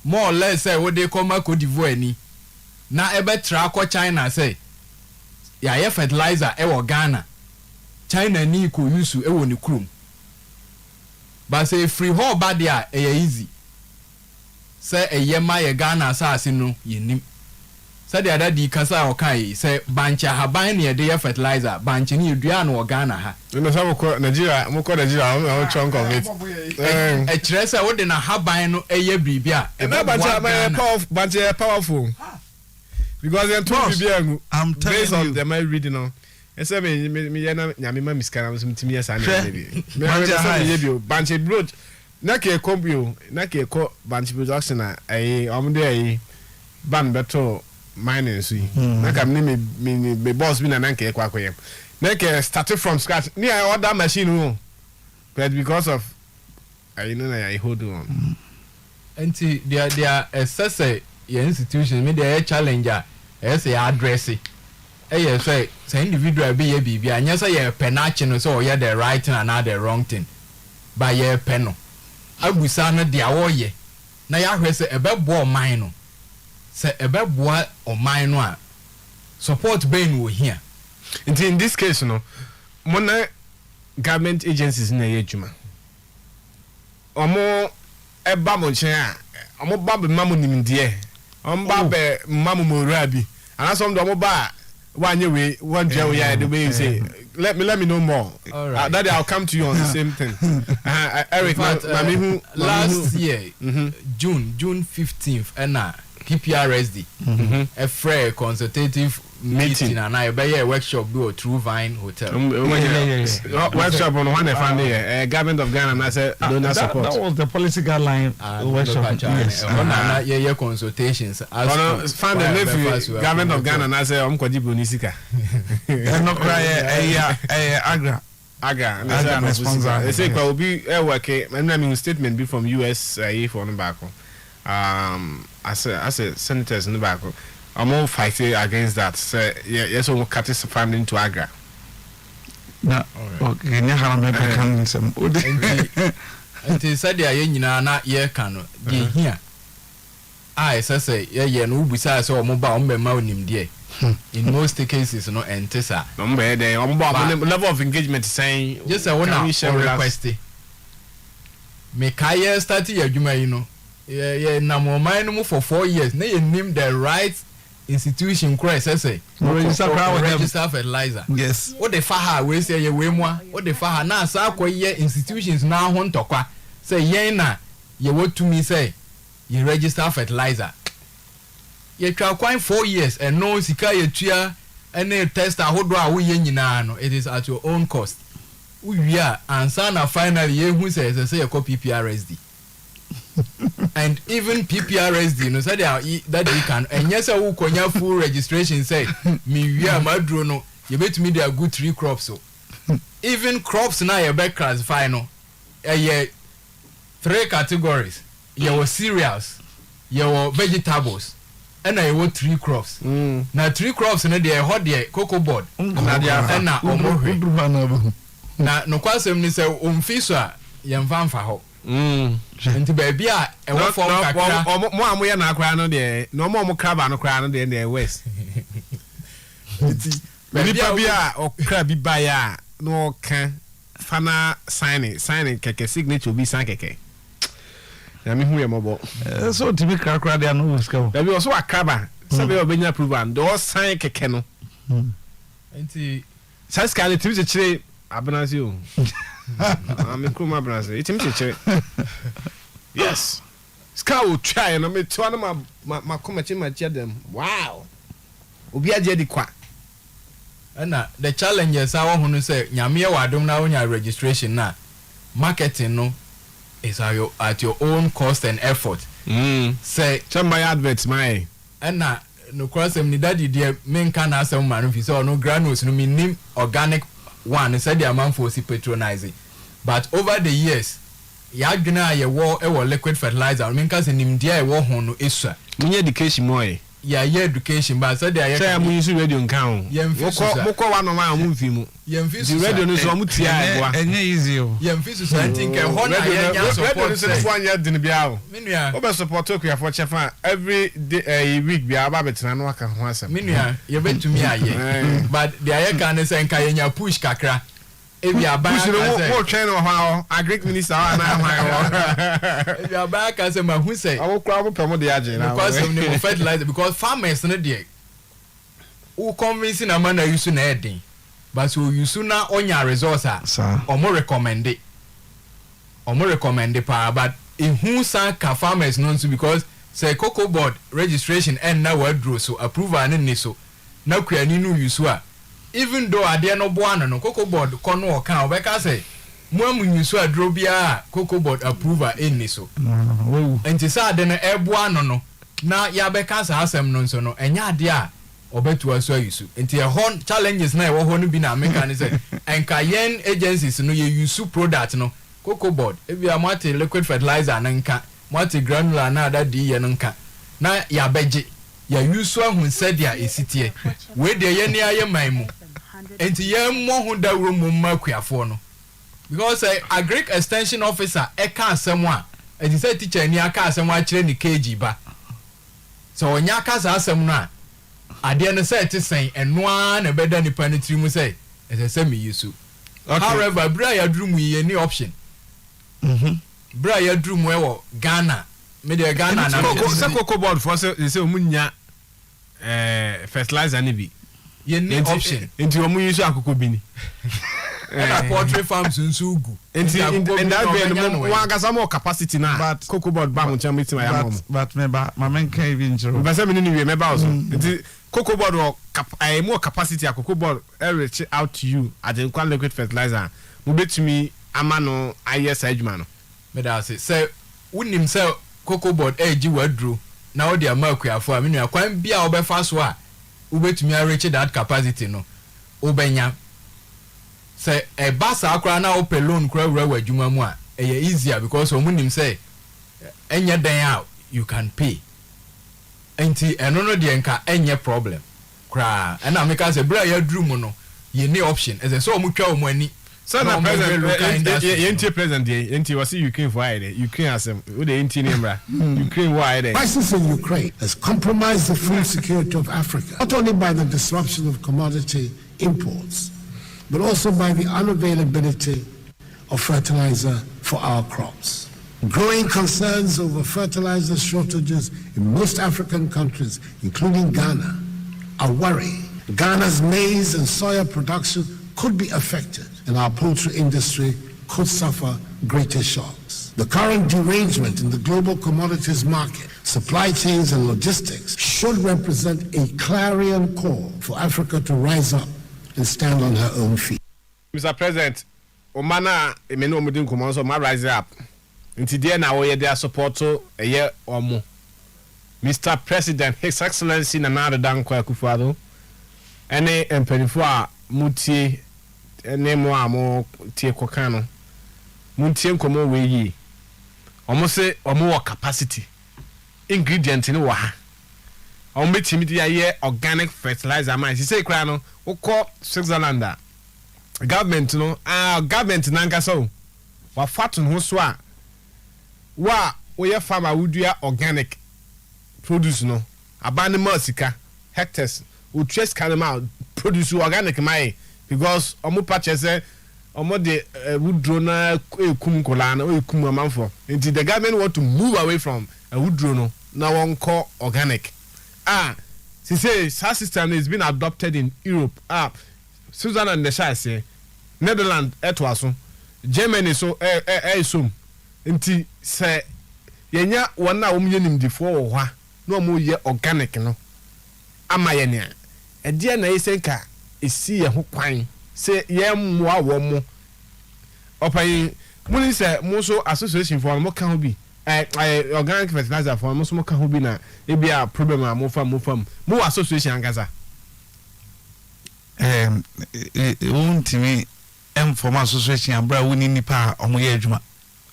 [SPEAKER 4] more or less say wo de koma Cote d'Ivoire ni na ebe tra ko China say ya ye fertilizer e wo Ghana China ni ko yusu e wo ni krum ba say free ho ba dia e easy say e ye ma ye Ghana asase no yenim say the other di kasa o kai say bancha haban ne de ye fertilizer bancha ni dua no Ghana ha
[SPEAKER 1] no say mo Nigeria o chunk of it
[SPEAKER 4] e kire say wo de na haban no e ye bibia
[SPEAKER 1] e ba bancha powerful because they told me
[SPEAKER 3] I'm telling
[SPEAKER 1] based on
[SPEAKER 3] you.
[SPEAKER 1] the my reading on. I said me nyame ma miskana some timi yes and
[SPEAKER 3] Sure.
[SPEAKER 1] me banche broad na ke kobio na ke ko banche production na omde ban beto mining so na kam me boss bi na nke kwa koyem na ke started from scratch ni I order machine no but because of I know I hold on
[SPEAKER 4] Enti dia assess your institution me dey challenger say address it. Say individual be ye bibia anya say ye penache no so ye the right thing and not the wrong thing by ye peno agusa no dia wo ye na ya hwe say ebebo man no say ebebo o man no a support ben wo here.
[SPEAKER 1] In this case no mona government agencies na ye djuma omo eba mo chen a omo ba be mamu nimdie omo ba be mamu morabi and some do omo ba wanye we one jail yeah the way you say let me know more. Right. That I'll come to you on the same thing. Eric,
[SPEAKER 4] last year June 15th and PPRSD a fair consultative meeting and I buy a workshop do True Vine Hotel.
[SPEAKER 1] Workshop on one family government of Ghana and I said donor support.
[SPEAKER 3] That was the policy guideline workshop.
[SPEAKER 4] Yes. Consultations.
[SPEAKER 1] Found the nephew government of Ghana and I said I'm Kwadibu Nisika.
[SPEAKER 3] No cry Agra
[SPEAKER 1] and I said they say will be working and statement be from US for the back. I said senators in the back. I'm all fighting against that. Say yes, we cut this family into Agra.
[SPEAKER 3] No, okay. Now I'm making some.
[SPEAKER 4] Until said they are nyina na ye kan no dey here. I say ye no busa so mo ba o mbema onim de. In most cases no entesa.
[SPEAKER 1] No mbe dey o mbo level of engagement saying
[SPEAKER 4] just say one request. Me kai start your adwuma yi no. Yeah, na mo man no for 4 years. Na you name the right institution cross say register fertilizer.
[SPEAKER 3] Yes.
[SPEAKER 4] What the faha we say ye we mo. What the faha na sa akoye institutions na ho ntokwa. Say yen na ye what to me say ye register fertilizer. Ye twa kwan 4 years and no sika ye tua any test ahodo a wo ye nyina no. It is at your own cost. We are ansa na finally ye hu say ye copy PRSD. And even PPRSD no say that you can and yes I will konya full registration say me we are madro no you bet me there are good 3 crops so even crops now you back classify no 3 categories you were cereals you were vegetables and I were 3 crops now 3 crops na dey hot there cocoa board na dey na omo na no kwasem ni say omfiso a yemfa ho nti baby a e wo form kakra
[SPEAKER 1] mo amoye na akra no de no mo kraba no kra no de west nti baby a okra bi ba ya no kan fana sign keke signature bi san keke na me hu ye mobo
[SPEAKER 3] so tibi kakra de no ska
[SPEAKER 1] baby also akraba sabe obenya approval do sign keke no
[SPEAKER 4] nti
[SPEAKER 1] sai ska tibi se chire abenasi o I'm in Kuma Brazil. It's him. Yes. Ska will try and I'm to one my committee my them. Wow. Obi aje di kwa.
[SPEAKER 4] Na the challenges I want to say nyame wa dom na onya registration na marketing no is at your own cost and effort. Say
[SPEAKER 1] my adverts my.
[SPEAKER 4] Na no cross em ni daddy dey men kan asem man fi so no granules no minim organic one said the amount for si patronizing but over the years ya dwena ye wo e wo liquid fertilizer I mean cause nimdia e wo ho no esua
[SPEAKER 1] munye education moy
[SPEAKER 4] ya education but said the
[SPEAKER 1] say am use radio nkan ho moko wa no ma mu mfi mu
[SPEAKER 4] the
[SPEAKER 1] radio no so mu tia eboa
[SPEAKER 3] enye easy o
[SPEAKER 4] yemfi so I think ho na ya nya support
[SPEAKER 1] radio so fun ya din bia o
[SPEAKER 4] menua
[SPEAKER 1] obe support okuya for chefa every day week bia ba betina no aka ho asem
[SPEAKER 4] menua ye betumi aye but the aye kan say nka ye nya push kakra ebi abaya
[SPEAKER 1] mo train o ha agric minister na ha
[SPEAKER 4] ebi abaya ka say ma hu say
[SPEAKER 1] awo kra mo pemo de age na
[SPEAKER 4] because of the fertilizer because farmers no dey who convince na man na use na edin but so use na onya resource o mo recommend it pa but hu san ka farmers no so because say cocoa board registration and now withdraw so approval and ni so na kuani no use a even though ade no boano no cocoa board kono o kan obeka say mo amunyu adro bia cocoa board approval ni so enti say ade no eboano no na ya beka say asem no nso no enya ade a obetu aso use enti e hon challenges na e wo ho no bi na America ni say enka yen agencies no ye use product no cocoa board e bia mate liquid fertilizer na nka mate granular na ada di ye no nka na ya beje ya use ahun sadia esitie we de ye ni aye manmu enti ye mo hu dawro mo makuafo no because agric extension officer e ka asem a enti say teacher ni aka asem a kire ni KG ba so onya ka sa asem no a ade no say tisen enoa na beda ni panitri mu say say me use however bra ya drum ye ni option bra ya drum we wo Ghana me de Ghana na
[SPEAKER 1] cocoa board for say omunya fertilizer ni bi
[SPEAKER 4] ye ni option
[SPEAKER 1] enti omunyu akoko bi ni
[SPEAKER 4] na poultry farms nso ugu
[SPEAKER 1] enti that be no one gasa more capacity na cocoa board ba mo chan meeting ya mom
[SPEAKER 3] but me ba ma menka even jiro
[SPEAKER 1] ba say me ni we me ba also enti cocoa board or more capacity cocoa board reach out to you at the liquid fertilizer mo betumi amano ayes adwuma no
[SPEAKER 4] me da say unim say cocoa board eji wadro na o dia makuafo a me nua kwan bia obefa so a ubetumi reach that capacity no ubenya say e basa akra na o loan kura wura wadwuma mu a e easier because omunim say enye den a you can pay enti eno no de nka enye problem kra na me ka say bra ya drum no ye ni option as so omutwa omani
[SPEAKER 1] so na president yenti president yenti was Ukraine for ide Ukraine asem we dey yenti nembra Ukraine why ide
[SPEAKER 2] crisis in Ukraine has compromised the food security of Africa not only by the disruption of commodity imports but also by the unavailability of fertilizer for our crops. Growing concerns over fertilizer shortages in most African countries, including Ghana, are worrying. Ghana's maize and soya production could be affected, and our poultry industry could suffer greater shocks. The current derangement in the global commodities market, supply chains and logistics should represent a clarion call for Africa to rise up and stand on her own feet.
[SPEAKER 1] Mr. President, Omana emeno omudin komonso ma rise up. Nti dia na wo ye dia support to eye omo. Mr. President, His Excellency Nana Dankwa Akufo-Addo. Ene empanifo a mutie ene mo a mo tie kokan no. Mutie nkomo we yi. Omo se omo wo capacity. Ingredient ni wo ha. On betimi dia ye organic fertilizer man si say kra no ukọ Switzerland government no government nanka so wa fatun ho so a wa we farmer wudua organic produce no abane masika hectares o trace kanema produce organic mai because omo purchase omo de wudro na ekum kola na ekum amanfo until the government want to move away from wudro no na won call organic she says her system is being adopted in Europe. Switzerland and the Shire, Netherlands, etwaso, Germany so sum. Nti say yenya wana umyenim difo wa no mo ye organic no. Ama ye nia. E dia na yesenka esi ye ho kwan. Say ye mmoa wo mo. Opan muni say mo so association for mo kan bi. Organic fertilizer for mo so mo kan ho bi na e bia problem a mo fam mo association angaza
[SPEAKER 3] untimi inform association abra woni nipa omo ye adwuma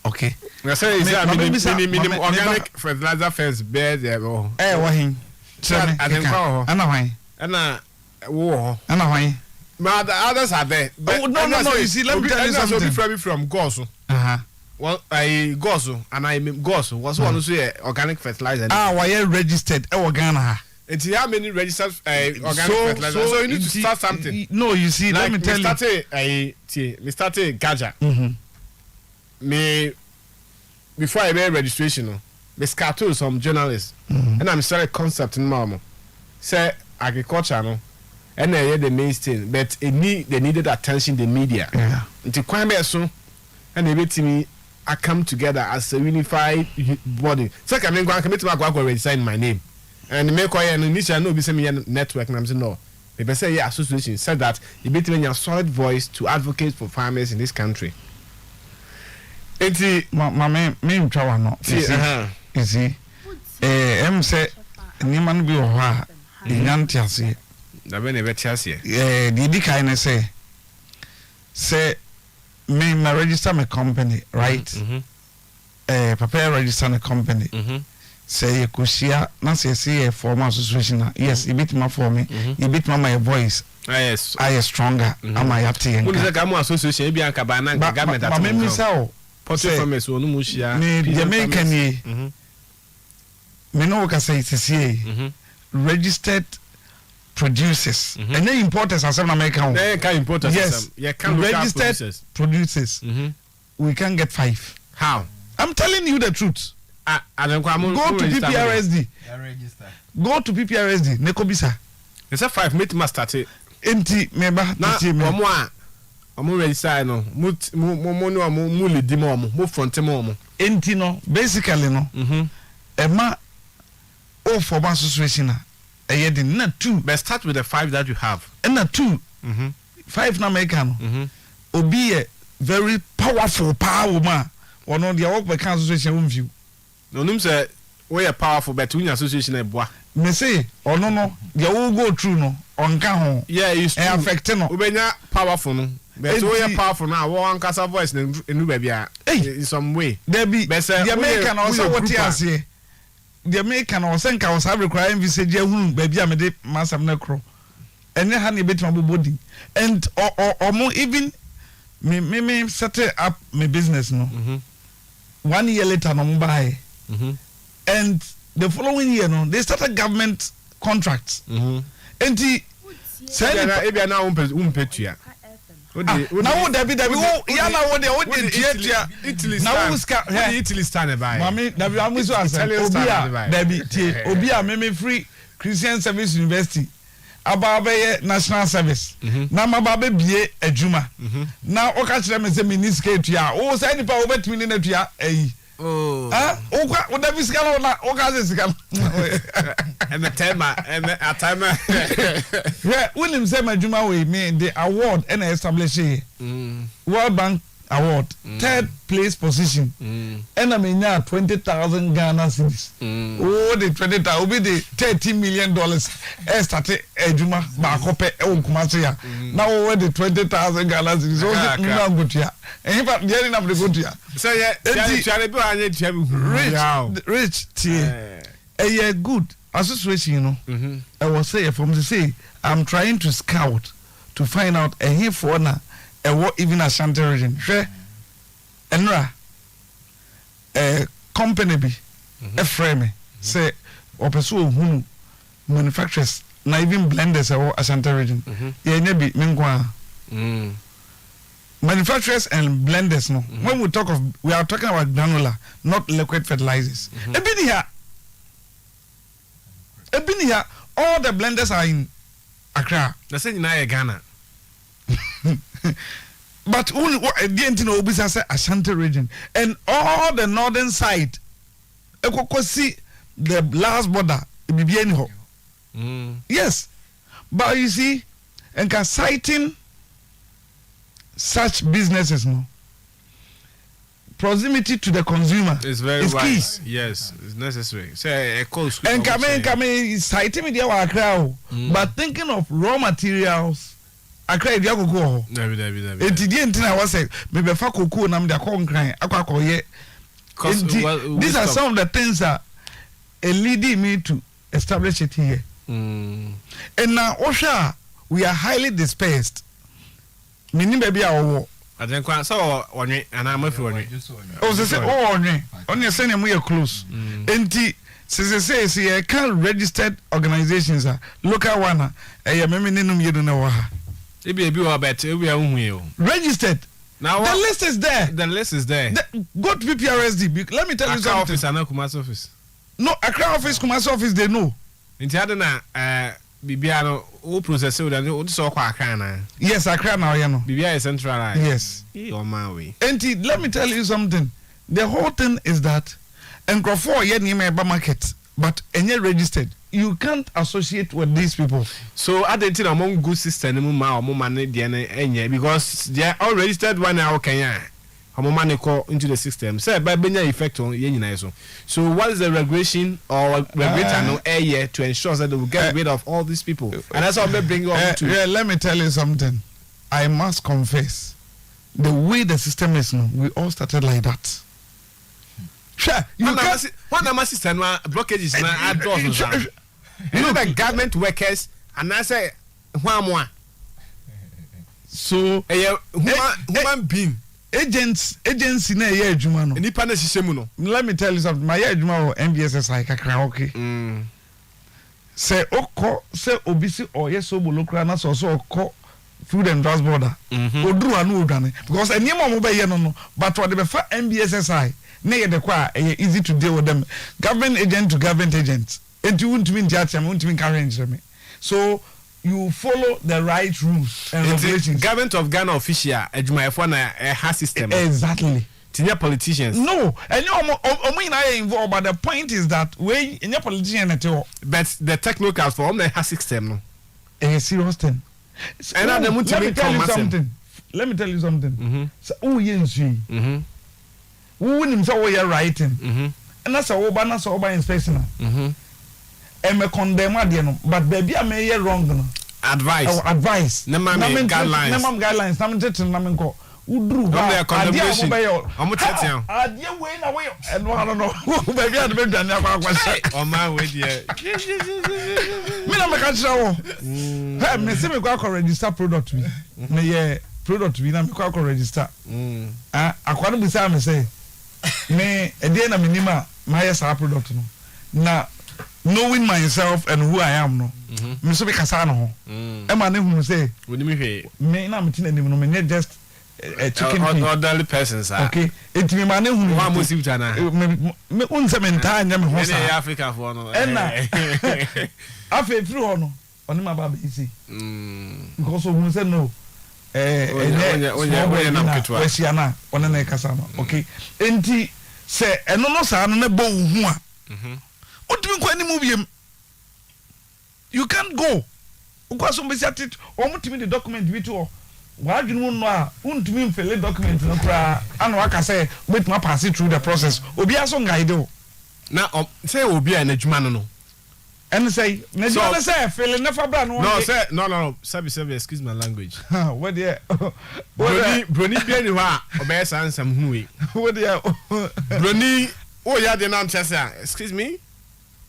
[SPEAKER 3] okay
[SPEAKER 1] na say is minimum organic fertilizer first bear there go
[SPEAKER 3] wa hin ana hwan
[SPEAKER 1] ana wo
[SPEAKER 3] ana hwan
[SPEAKER 1] but the others are there
[SPEAKER 3] no you see let me tell you something
[SPEAKER 1] from Goso well Goso and I mean Goso was one so organic fertilizer
[SPEAKER 3] why registered e Ghana ha.
[SPEAKER 1] And how many registered organic fertilizer? So you need to start something.
[SPEAKER 3] No, you see,
[SPEAKER 1] like
[SPEAKER 3] let me tell
[SPEAKER 1] you. We started Gaja. Me before I made registration, me scattered some journalists, and I'm started concept in Mamo. Say agriculture, no, and I hear the mainstream, but they needed attention, the media.
[SPEAKER 3] Yeah.
[SPEAKER 1] Until quite so, and they bet me I come together as a unified body. So can I commit to resign my name and make an initial no be semi network. And I'm saying no. They say yeah, association said that you beat me a solid voice to advocate for farmers in this country. Enti
[SPEAKER 3] me try no. You see, say ni man bi o ha nyanti ase.
[SPEAKER 1] Na be na be tiase.
[SPEAKER 3] The kind say me register my company, right? Prepare register my company. Say you kushia na say a formal association. Yes, you beat my for me. You beat my voice.
[SPEAKER 1] Yes,
[SPEAKER 3] I am stronger. Am I at the
[SPEAKER 1] end? What is the association? Ebi anka ba na government at.
[SPEAKER 3] But me say
[SPEAKER 1] Portrait farmers who no mushia.
[SPEAKER 3] Me Jamaican ye. Me no ka say CCA. Registered producers. And they importers as some American.
[SPEAKER 1] They can importers.
[SPEAKER 3] Yes. Registered producers. We can get 5.
[SPEAKER 1] How?
[SPEAKER 3] I'm telling you the truth.
[SPEAKER 1] Go to
[SPEAKER 3] PPRSD. Go to PPRSD. Nekobisa.
[SPEAKER 1] It's a 5 mate must start it.
[SPEAKER 3] Enti member.
[SPEAKER 1] Na omo register no mo no mo lead mo front mo.
[SPEAKER 3] Enti no basically no. Ema o for one association na 2.
[SPEAKER 1] But start with the 5 that you have.
[SPEAKER 3] And na 2. 5 na American. Obi a very powerful power man. One on the work by association won view.
[SPEAKER 1] No nim say we are powerful but we association e boa.
[SPEAKER 3] Me say no they will go through no on ka ho.
[SPEAKER 1] Yeah, it's true.
[SPEAKER 3] Affect no.
[SPEAKER 1] We benya powerful no. But we are powerful now. We want kasa voice in baby in some way.
[SPEAKER 3] There be the American also what you say. The American also nka was have require message ehun baby amede masam na kro. Ene ha na bit my body. And or even me set up my business no. 1 year later no buy. And the following year no they started government contracts. And say
[SPEAKER 1] e na umpetua.
[SPEAKER 3] Now David ya na wo de tia
[SPEAKER 1] Italy
[SPEAKER 3] now uska
[SPEAKER 1] Italy stand by.
[SPEAKER 3] Mami David amuso asen obi a me free Christian Service University ababe national service na mababe bie adwuma na o ka kire me se minister tua o say nipa o betimi na tua eyi o David skalo na o ka se skalo
[SPEAKER 1] and the timer
[SPEAKER 3] yeah William say madwuma we me the award and establish World Bank award 3rd place position and I mean 20,000 Ghana cedis the 20,000 will be the $30 million started ejuma ba kope e Kumasi ya now over the 20,000 Ghana cedis so na gotia and if there na go to ya
[SPEAKER 1] so yeah
[SPEAKER 3] rich tie good association you know I was say from to say I'm trying to scout to find out a here for na even Ashanti region enra company bi frame say opeso hunu manufacturers na even blenders Ashanti region ye nya bi menkwa manufacturers and blenders no when we are talking about granular not liquid fertilizers ebini here all the blenders are in Accra
[SPEAKER 1] na say na Ghana.
[SPEAKER 3] But only the entity will be Ashanti region and all the northern side. See the last border yes, but you see, and citing such businesses, no proximity to the consumer
[SPEAKER 1] is very wise.
[SPEAKER 3] Key.
[SPEAKER 1] Yes, it's necessary. Say a close
[SPEAKER 3] and come citing me there, but thinking of raw materials. I cried ya go. Enti ntina was say me be fa kokoo na me da ko nkran akwakoye. These are some of the things that leading me to establish it here. And now Osha we are highly dispersed. Mini baby awo.
[SPEAKER 1] Adenkwa so onwe ana mafi onwe.
[SPEAKER 3] O say onwe. Onye say na we close. Enti say can registered organizations local one me ninum yedu na wa ha. Registered.
[SPEAKER 1] Now
[SPEAKER 3] the list is there.
[SPEAKER 1] The list is there.
[SPEAKER 3] Go to PPRSD. Let me tell you something.
[SPEAKER 1] Office and Kumasi office.
[SPEAKER 3] No, Accra office, Kumasi office, they know.
[SPEAKER 1] In Tiadana, Bibiano, who process it and so Accra. Yes,
[SPEAKER 3] Accra now, you know.
[SPEAKER 1] Bibia is centralized.
[SPEAKER 3] Yes.
[SPEAKER 1] On my way.
[SPEAKER 3] And let me tell you something. the whole thing is that Nkrofo ye ni me market but any registered. You can't associate with these people.
[SPEAKER 1] So I didn't think among good system or money because they are all registered one hour Kenya. Money call into the system. Say by being effect on yen. So what is the regulation or regulator no air to ensure that they will get rid of all these people? And that's what I'm bringing on to.
[SPEAKER 3] Yeah, let me tell you something. I must confess, the way the system is now, we all started like that. Sure, you can't.
[SPEAKER 1] What the system blockages now? You know the government workers, and I say one more.
[SPEAKER 3] So
[SPEAKER 1] human being.
[SPEAKER 3] Agency na ye adwuma no
[SPEAKER 1] Nipa na system no.
[SPEAKER 3] Let me tell you something. My adwuma MBSSI kakra okay. Say okọ say obisi oye so bolokra na so okọ food and drugs border. Oduru anu odwane because anyama mo be ye no but what they fa MBSSI na ye de kwa easy to deal with them. Government agent to government agent. And you won't mean judge, won't mean carriage me. So you follow the right rules and regulations.
[SPEAKER 1] Government of Ghana official, a system.
[SPEAKER 3] Exactly.
[SPEAKER 1] Senior politicians.
[SPEAKER 3] No, and you involved, but the point is that we in your politician at all.
[SPEAKER 1] But the technocrats for them has system.
[SPEAKER 3] A serious thing.
[SPEAKER 1] And let me
[SPEAKER 3] tell you something. Let me tell you something. So, oh yes, who wouldn't say you're writing, and that's a over inspection. And me condemn adiano, but baby I may hear wrong no. Advice. Guidelines. Nam tetin nam nko. Udru ba.
[SPEAKER 1] Condemnation. Omo tetin.
[SPEAKER 3] Adie we na we. And no no. Baby I be dwane akwa.
[SPEAKER 1] O man we there.
[SPEAKER 3] Me na me ka kira wo. Hey, me se me kwa register product bi. Me ye product bi na me kwa register. Akwa no bi say me say. Me e dey na me nima ma ye sa product no. Na knowing myself and who I am no me so be kasa no ho e ma ne hu say me na me tin anim no me just a chicken
[SPEAKER 1] orderly persons
[SPEAKER 3] okay it me ma ne hu
[SPEAKER 1] wa mo sim tana
[SPEAKER 3] me unse me nta anya me ho sa
[SPEAKER 1] e Africa for no
[SPEAKER 3] e na afi free ho no oni ma ba be isi because who say no onya
[SPEAKER 1] na mketwa
[SPEAKER 3] we sia na ona na kasa no okay enti say eno no sa no na bo hu a you can't go. Because some at it, the document we to why do you know? Won't mean fill document no cry. And what I say, wait my pass it through the process. Obia song I do.
[SPEAKER 1] Now say Obia and Ejumano no.
[SPEAKER 3] And say, Nejuma say fill never brand one.
[SPEAKER 1] No, say no. Sabi, excuse my language.
[SPEAKER 3] What dear?
[SPEAKER 1] Brony be anywhere, obey some hui.
[SPEAKER 3] What dear?
[SPEAKER 1] Brony, oh yeah, the non-chasser. Excuse me.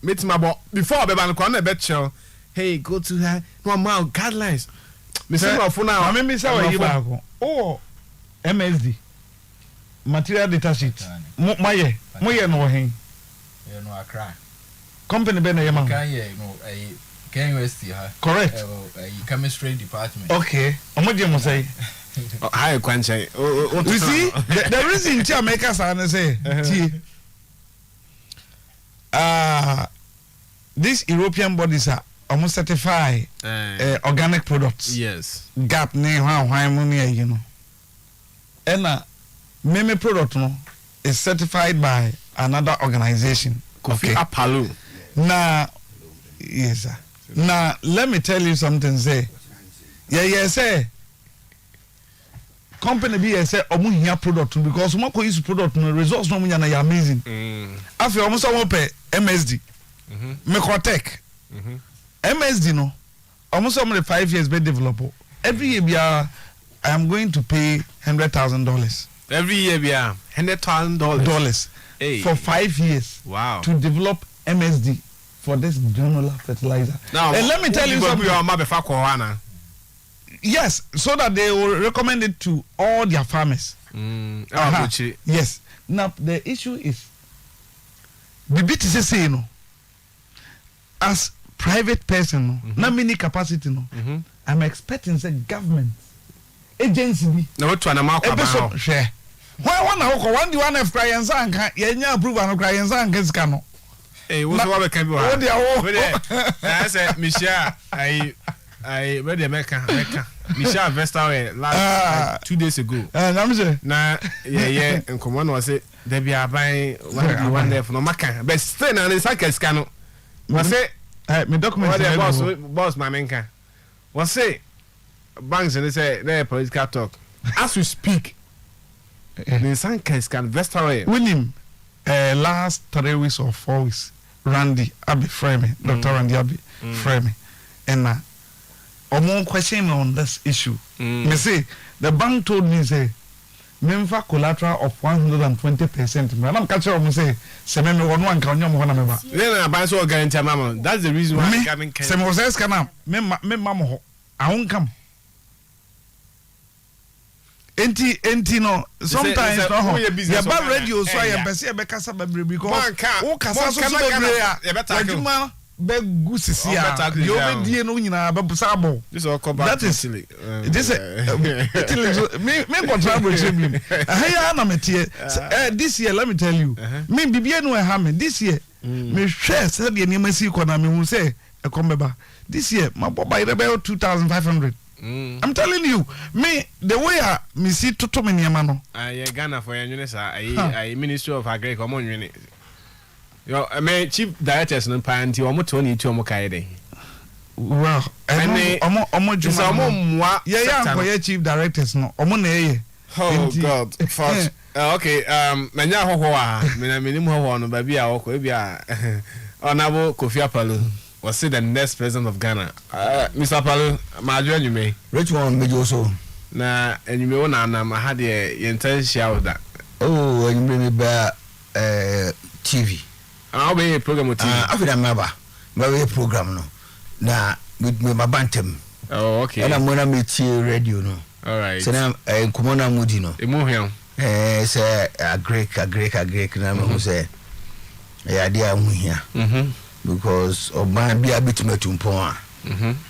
[SPEAKER 1] Meet my boy before Beban Kwana bet show. Hey, go to her normal guidelines. Mr. For now,
[SPEAKER 3] I mean, Mr. Ibago. Oh, MSD material data sheet. Moye no hen.
[SPEAKER 4] You know, I cry.
[SPEAKER 3] Company Ben Yaman.
[SPEAKER 4] KY3FA.
[SPEAKER 3] Correct.
[SPEAKER 4] Chemistry department.
[SPEAKER 3] Okay. Omoje mo say.
[SPEAKER 1] Hi, Kwanche.
[SPEAKER 3] You see, the reason to make us say, these European bodies are almost certify organic products.
[SPEAKER 1] Yes.
[SPEAKER 3] Gap ne hwan money, you know. And meme product no is certified by another organization.
[SPEAKER 1] Okay. Apalo.
[SPEAKER 3] Now, yes, sir. Now, let me tell you something. Say, say. Company be say omu hia product because omo ko use product no results no munya na amazing. Afi omo so mo pe MSD. Mecotech. MSD no. Omo so mo 5 years be develop. Every year bia I am going to pay $100,000.
[SPEAKER 1] Every year bia $100,000
[SPEAKER 3] for 5 years.
[SPEAKER 1] Wow.
[SPEAKER 3] To develop MSD for this granular fertilizer.
[SPEAKER 1] Now,
[SPEAKER 3] and let me tell you something. Yes, so that they will recommend it to all their farmers. Yes. Now the issue is the BTC no, as private person no, not many capacity no. I'm expecting the government agency.
[SPEAKER 1] No, to an amount of
[SPEAKER 3] share. Why one the one of clients and yenya approve and clients and gets cano.
[SPEAKER 1] Hey, what's what can be? I said, Michelle, I read America. Michelle Vesta last 2 days ago.
[SPEAKER 3] I'm saying.
[SPEAKER 1] Na yeah, and come on was it they be buying one there for no maka. But still na the cycle scan. Was it
[SPEAKER 3] me document
[SPEAKER 1] boss my menka. Was it banks and they say they political talk. As we speak, the cycle scan Vesta
[SPEAKER 3] William last 3 weeks or 4 weeks Randy Abi Frame Dr. Randy Abi Frame and omo question me on this issue. Me say the bank told me say memfa collateral of 120%. Me am catch up me say me won one kan nyom ho na me ba.
[SPEAKER 1] Then I buy so guarantee mama. That's the reason why I'm coming.
[SPEAKER 3] Se me say scan me mama ho. I won't come. Enti no sometimes no ya ba radio so ya pese e be kasa bebre because o kasa so bebre a aduma be gusisi a yo be die no nyina be busa abo
[SPEAKER 1] this all come back
[SPEAKER 3] that is this me control brim ya na metie this year let me tell you me bibie no e ha me this year me share say de niam si ko na me hu say e come beba this year my boy be 2500. I'm telling you, me the way me see toto me niama no.
[SPEAKER 1] Ghana for your I Ministry of Agri come on unit. Yo, me chief directors no panty omo 22 omo kai dey.
[SPEAKER 3] Well, omo juma omo yeah anko chief directors no omo na eye.
[SPEAKER 1] Oh God, first. Okay, menya hoho a me na minim hoho no ba bia wo ko bia Honorable Kofi Apalo was the next president of Ghana. Mr. Apalo, my journey me.
[SPEAKER 5] Richmond Major so.
[SPEAKER 1] Na and you may want to had the intention of that.
[SPEAKER 5] Oh, and you bring me back TV.
[SPEAKER 1] I'll be a program with TV.
[SPEAKER 5] I feel my program no. Na with my bantam.
[SPEAKER 1] Oh, okay.
[SPEAKER 5] And I'm gonna meet radio no.
[SPEAKER 1] All right.
[SPEAKER 5] So now Kumona Mudi no.
[SPEAKER 1] Emotion.
[SPEAKER 5] Say a Greek na me say. Yeah, dear mu here. Because of my be a bit metumpon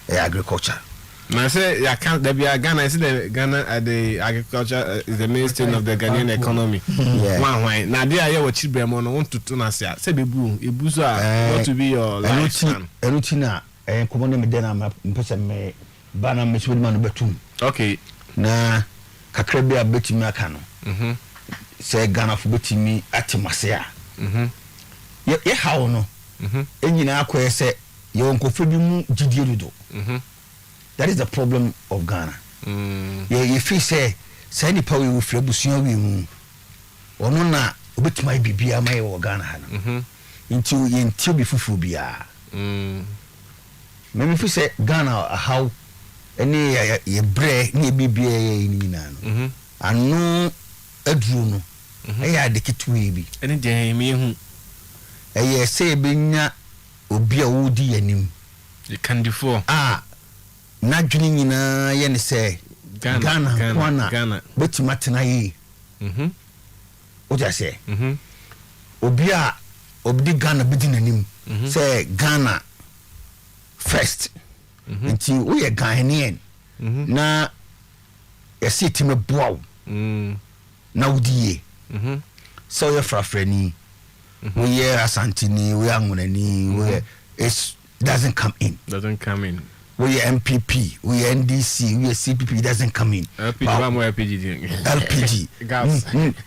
[SPEAKER 5] agriculture.
[SPEAKER 1] Now say I can't there be a Ghana. I see the Ghana the agriculture is the mainstay of the Ghanaian economy. Why? Now there you watch Bremo no want to turn us here. Say bebu ebuso what to be your lifespan.
[SPEAKER 5] Erutina common me den am person me bana me so man betum.
[SPEAKER 1] Okay.
[SPEAKER 5] Na kakra bi a betimi aka no. Say Ghana for betimi atimase a. Ye how no. Enyina akwa say ye onkofa bi mu gidie dodo. That is the problem of Ghana. You feel say ni pa we wo fra busuan we mu. Ono na obetima bibia mai wo Ghana ha no. Inti bi fufu bia. Me feel say Ghana how any ye bre ni bibia ye ni na no. Anu aduru no. Eya de kitwe bi.
[SPEAKER 1] Eni de me hu.
[SPEAKER 5] Eye say benya obi a wodi anim.
[SPEAKER 1] You can do for.
[SPEAKER 5] Na dwene nyina ye ne say Ghana beti matena yi. O ja say. Obi a obdi Ghana bedi nanim. Say Ghana first. Nti wo ye Ghanaian. Na ye see time boaw. Na wodi ye. So ye frafrani. We hear Asantini, we are Munani, it doesn't come in. We are MPP, we are NDC, we are CPP, it doesn't come in. LPG.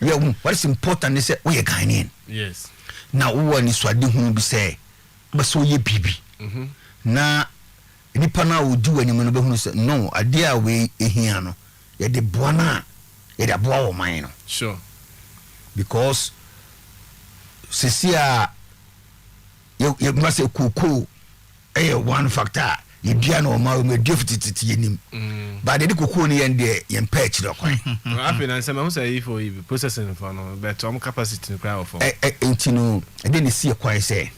[SPEAKER 5] Yeah, what is important is that we are Ghanaian.
[SPEAKER 1] Yes.
[SPEAKER 5] Now, one is what you say, but so ye BB. Now, Nipana will do any man who say, no, a dear way, a hiano, yet the buana, yet a bow mine.
[SPEAKER 1] Sure.
[SPEAKER 5] Because Cecilia, you must say cuckoo, one factor. You piano ma me deficit him. But the cuckoo and the patch.
[SPEAKER 1] I've been answering say for processing for no better capacity to crowd for.
[SPEAKER 5] Intino, I didn't see a quiet say.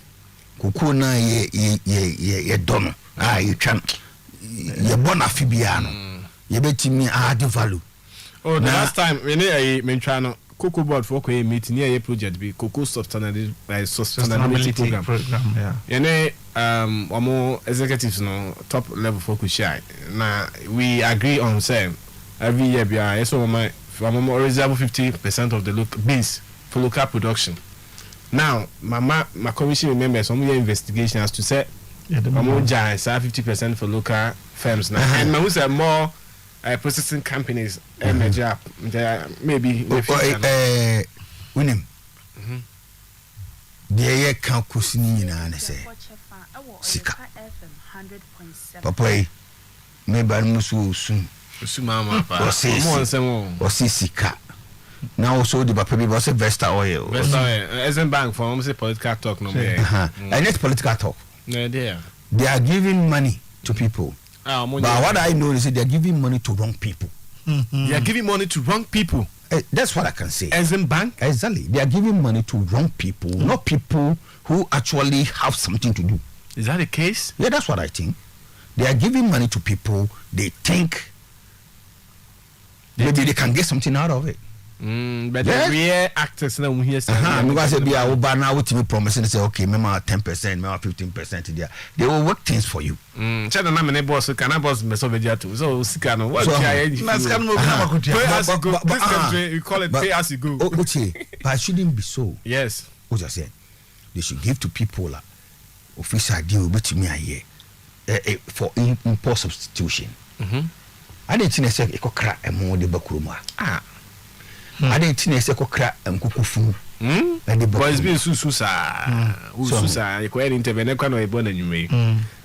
[SPEAKER 5] Cuckoo na ye dono. You can't. You're born a Fibiano. You bet me I do value.
[SPEAKER 1] Oh, the last time when I mentioned Cocoa board for a meeting near a project be Cocoa sustainability program. Yeah. One more executives no top level focus shine. Now we agree on same every year be I so my reserve 50% of the beans for local production. Now my commission members some year investigation as to say more giants 50% for local firms now. And who's more processing companies major maybe
[SPEAKER 5] Winim. The can kusini na say sika papa maybe musu sun
[SPEAKER 1] mama pa
[SPEAKER 5] or sika now also the papa be was Vesta oil
[SPEAKER 1] Ezen Bank for almost political talk no more
[SPEAKER 5] and it's political talk
[SPEAKER 1] no there
[SPEAKER 5] they are giving money to people but what I know is that they are giving money to wrong people.
[SPEAKER 1] They are giving money to wrong people.
[SPEAKER 5] That's what I can say.
[SPEAKER 1] Ezen Bank?
[SPEAKER 5] Exactly. They are giving money to wrong people, not people who actually have something to do.
[SPEAKER 1] Is that the case?
[SPEAKER 5] Yeah, that's what I think. They are giving money to people they think maybe they can get something out of it.
[SPEAKER 1] But the real actors now here say
[SPEAKER 5] because they be over now with me promising say okay, maybe 10%, maybe 15% there. They will work things for you.
[SPEAKER 1] Chana na me boss can I boss me so vedia too. So sika no what
[SPEAKER 3] pay as you go.
[SPEAKER 1] This country we call it pay as you go.
[SPEAKER 5] Okay, but it shouldn't be so.
[SPEAKER 1] Yes.
[SPEAKER 5] What I said, they should give to people official deal with me here for import substitution. I didn't think say e kokra emo de bakuruma. I didn't think say kokra enkukufu.
[SPEAKER 1] But it's been susa. Susa, you can intervene kwa no ebo na nyume.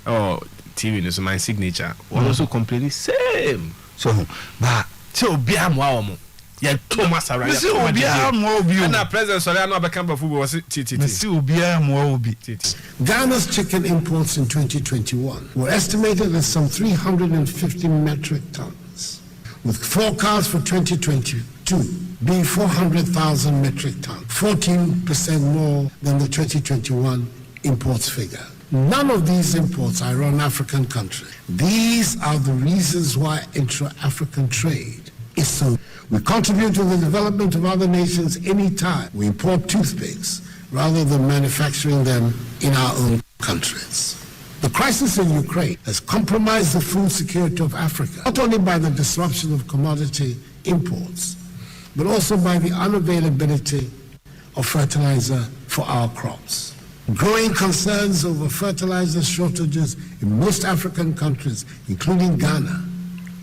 [SPEAKER 1] Oh, TV no so my signature. Also complaining same.
[SPEAKER 5] So, but
[SPEAKER 1] so bia mo awomo. Ya Thomas Araya.
[SPEAKER 3] See obia mo obi.
[SPEAKER 1] Na president Soria no abeka ba football was TTT.
[SPEAKER 3] See obia mo obi.
[SPEAKER 2] Ghana's chicken imports in 2021 were estimated at some 350 metric tons, with forecasts for 2022 being 400,000 metric tons, 14% more than the 2021 imports figure. None of these imports are on African countries. These are the reasons why intra-African trade is so. We contribute to the development of other nations anytime we import toothpicks rather than manufacturing them in our own countries. The crisis in Ukraine has compromised the food security of Africa, not only by the disruption of commodity imports, but also by the unavailability of fertilizer for our crops. Growing concerns over fertilizer shortages in most African countries, including Ghana,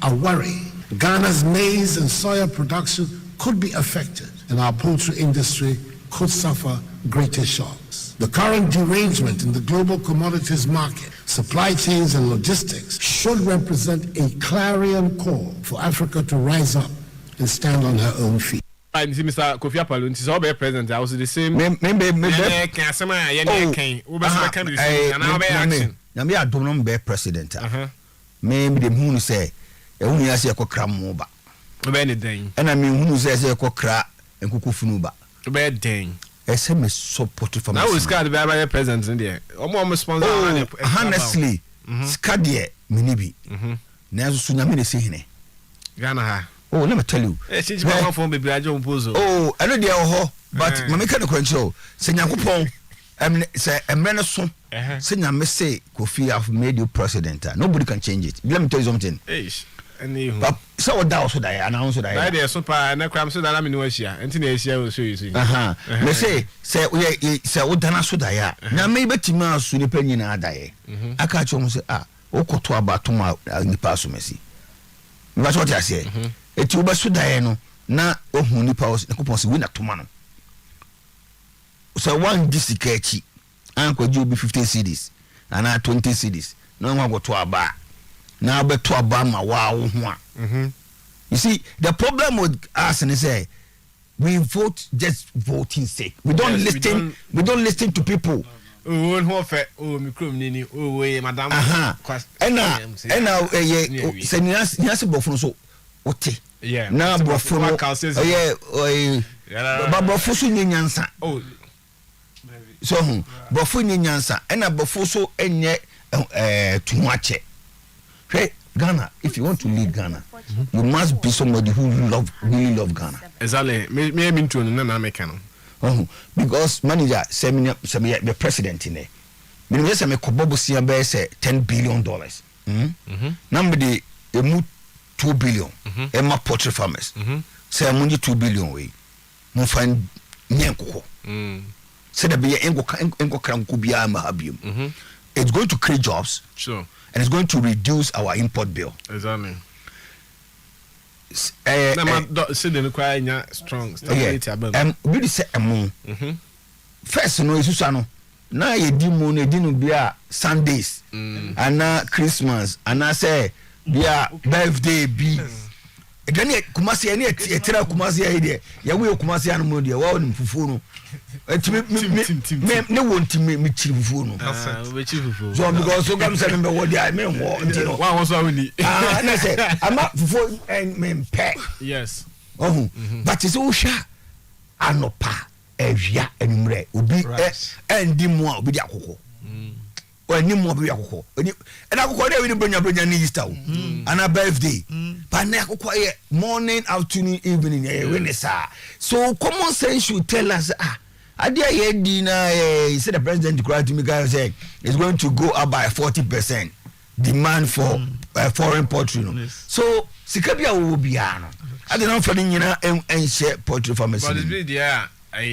[SPEAKER 2] are worrying. Ghana's maize and soya production could be affected, and our poultry industry could suffer greater shocks. The current derangement in the global commodities market, supply chains and logistics should represent a clarion call for Africa to rise up and stand on her own feet.
[SPEAKER 1] Mr. KY3FA is all president. I was the same.
[SPEAKER 5] Maybe I don't know be president. Maybe the moon say, "Only has a cram over." And I mean, who says a cra and kukufunuba.
[SPEAKER 1] Bad thing.
[SPEAKER 5] SM is so put for
[SPEAKER 1] now. Now, Scott, by president in there. Almost sponsor.
[SPEAKER 5] Honestly, Scadie, Minibi. Now, Sunami is saying,
[SPEAKER 1] Ghana.
[SPEAKER 5] Oh, let me tell you.
[SPEAKER 1] Oh,
[SPEAKER 5] I know they are, but Mamika the control. Senakupon, say a menace. Senya me say Kofi have made you president. Nobody can change it. Let me tell you something. But so that also die announce that.
[SPEAKER 1] I dey so pa na kram so that I know Asia. Enti na Asia will show you see.
[SPEAKER 5] Me say we say odana so da ya. Na me betima asu ni panyi na adaye. Aka chom say okoto abatoma nipa so mesi. Me ba so what I say. Eti wo ba so da no na ohun nipa na kopon se we na toma no. So one disika echi ankwaji obi 50 cedis and 20 cedis. No one go to aba. Now beto aba ma wa wo ho a. You see, the problem with us is say we vote just voting sake. We don't listen. We don't listen to people.
[SPEAKER 1] Oh, who fe? Oh, mi krom nini. Oh, we madam.
[SPEAKER 5] Ena say nias bofo so ote.
[SPEAKER 1] Yeah.
[SPEAKER 5] Na bofo no. Ba bofo so nyansa. Oh. So bofo nyansa. Ena bofo so enye tuache. Hey, Ghana, if you want to lead Ghana, you must be somebody who really love Ghana.
[SPEAKER 1] Exactly. Me mean to no American.
[SPEAKER 5] Because manager say me the president in there. Me say me kobobo sia be say $10 billion. Number the emu 2 billion. Emma poultry farmers. Say mo 2 billion we. Mo find nyankoko. Say da be engo kran ko bia ma habium. it's going to create jobs.
[SPEAKER 1] Sure.
[SPEAKER 5] And it's going to reduce our import bill.
[SPEAKER 1] Exactly. Strong
[SPEAKER 5] really say first no isusa no na ye di mo na di no bia Sundays ana Christmas ana say bia birthday bi edane Kumasi ene etira Kumasi ya ide ya we Kumasi anu mo de wa ni fufu no etime me wonti me chiri fufu no
[SPEAKER 1] we chiri fufu
[SPEAKER 5] so because so gam say me wo dia me wo ntino
[SPEAKER 1] wa won so woni
[SPEAKER 5] na say ama fufu en me pe
[SPEAKER 1] yes
[SPEAKER 5] but is o sha anopa evia enumre obi endi mo obi di akoko oni mo obi akoko oni na akoko dey we bronya ni Easter ana birthday but na akoko ye morning afternoon evening we ne sa so common sense should tell us adia ye di na he said the president declared to me guys say it's going to go up by 40% demand for foreign poultry so sikabia wo bia no ade na for nyina en share poultry farmers
[SPEAKER 1] but it's really there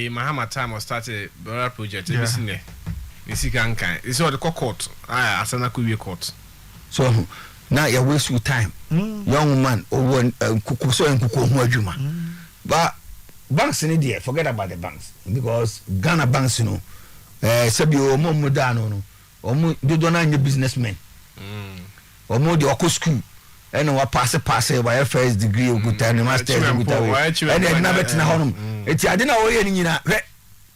[SPEAKER 1] Mahama time was started a project in there. It's all the court. Asana could court.
[SPEAKER 5] So now you waste your time. Young man or one kukuso and kuku adwuma. But banks in India, forget about the banks because Ghana banks, you know, sabi o mo modano no. O mo do na new businessmen. O mo di oko school. And we pass by first degree good time master's good time and then na betina honum eti ade na wo ye nyina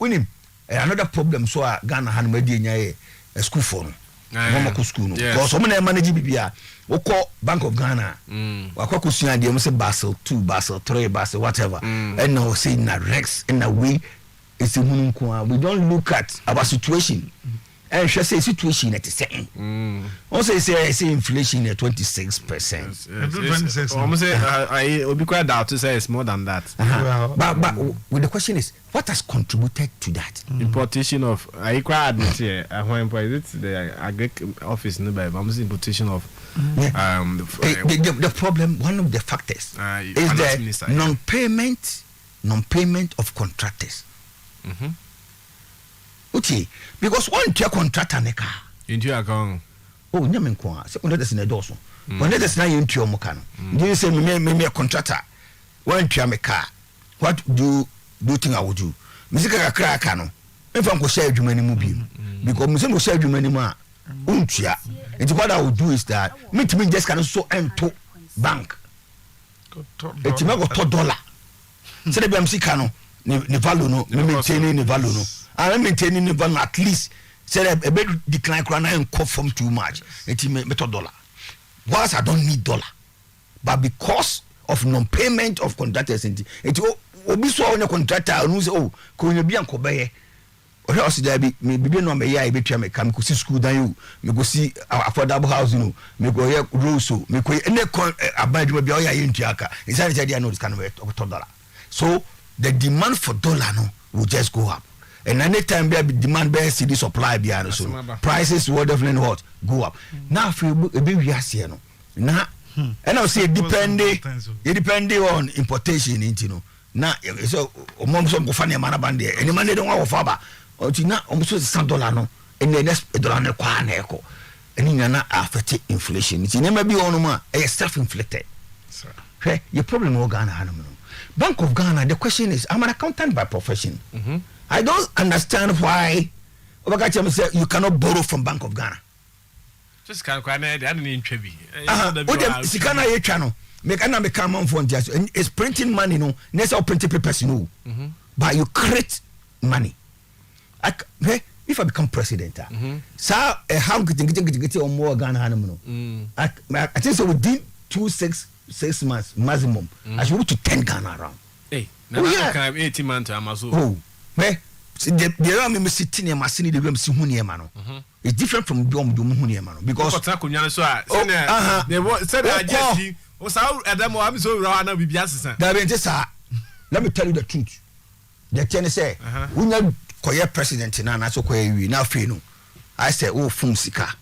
[SPEAKER 5] unim another problem so Ghana han ma di nya school for no mo ko school no because so na manage bibia wo ko Bank of Ghana wa ko kusua de mo say Basel 2 Basel 3 Basel whatever and now say na Rex in a way it's a hununku we don't look at our situation. And she say situation at the same. Also say inflation at 26%.
[SPEAKER 1] Almost say I will be quite doubt to say it's more than that.
[SPEAKER 5] But the question is, what has contributed to that?
[SPEAKER 1] Importation of I quite admit here. When it's the agri office nearby, but importation of
[SPEAKER 5] the problem. One of the factors is the non-payment of contractors. Okay, because one tier contractor neka
[SPEAKER 1] into your account.
[SPEAKER 5] Oh, nyame nko a second that's in a doso. When that's na you into your moka no. You say me a contractor. One tier me car. What do you think I would do? Music kakra aka no. If I'm go share adwuma ni mu bi. Because me say go share adwuma ni mu a untua. And what I would do is that me just can so ento bank. It me go $1. Say the sika no ne value no me maintain ne value no. I'm maintaining the value at least. Say a bit decline and come from too much. It's $1. Whilst I don't need dollar, but because of non-payment of contractors, it will so on a contractor who say, "Oh, can you be on Kobe?" Or else there be maybe no me I be try me come go see school than you. Me go see affordable housing. You know, me go here Rosso. Me go any abide me be all here in Tiaka. Inside the idea no this kind of $1. So the demand for dollar no will just go up. And anytime there be demand be see the supply be so prices will definitely what go up. Now if you be we are here no. Now and I say depending on importation you know. Now so mom some go find man band there. Any man they don't want offer ba. Until now almost $100 no. And the next $1 na kwa na eko. And na affect inflation. It never be on ma self inflicted. Okay, your problem no Ghana no. Bank of Ghana, the question is, I'm an accountant by profession. I don't understand why you cannot borrow from Bank of Ghana.
[SPEAKER 1] Just can't quite need Trebi.
[SPEAKER 5] Sikana ye channel. Make an become for just it's printing money, no, next or printing papers, no. But you create money. If I become president, so how get on more Ghana? I think so within 6 months maximum. I should go to 10 Ghana around.
[SPEAKER 1] Hey, now I can have 18 months to Amazon.
[SPEAKER 5] Oh, the room is sitting in my city, the room is Huniamano. It's different from Dom Huniamano because
[SPEAKER 1] they said I just was out at them. I'm so around. Let
[SPEAKER 5] me tell you the truth. The Chinese say, we know Koya president in Anaso Koya, now Fino. I say, oh, Fumsika.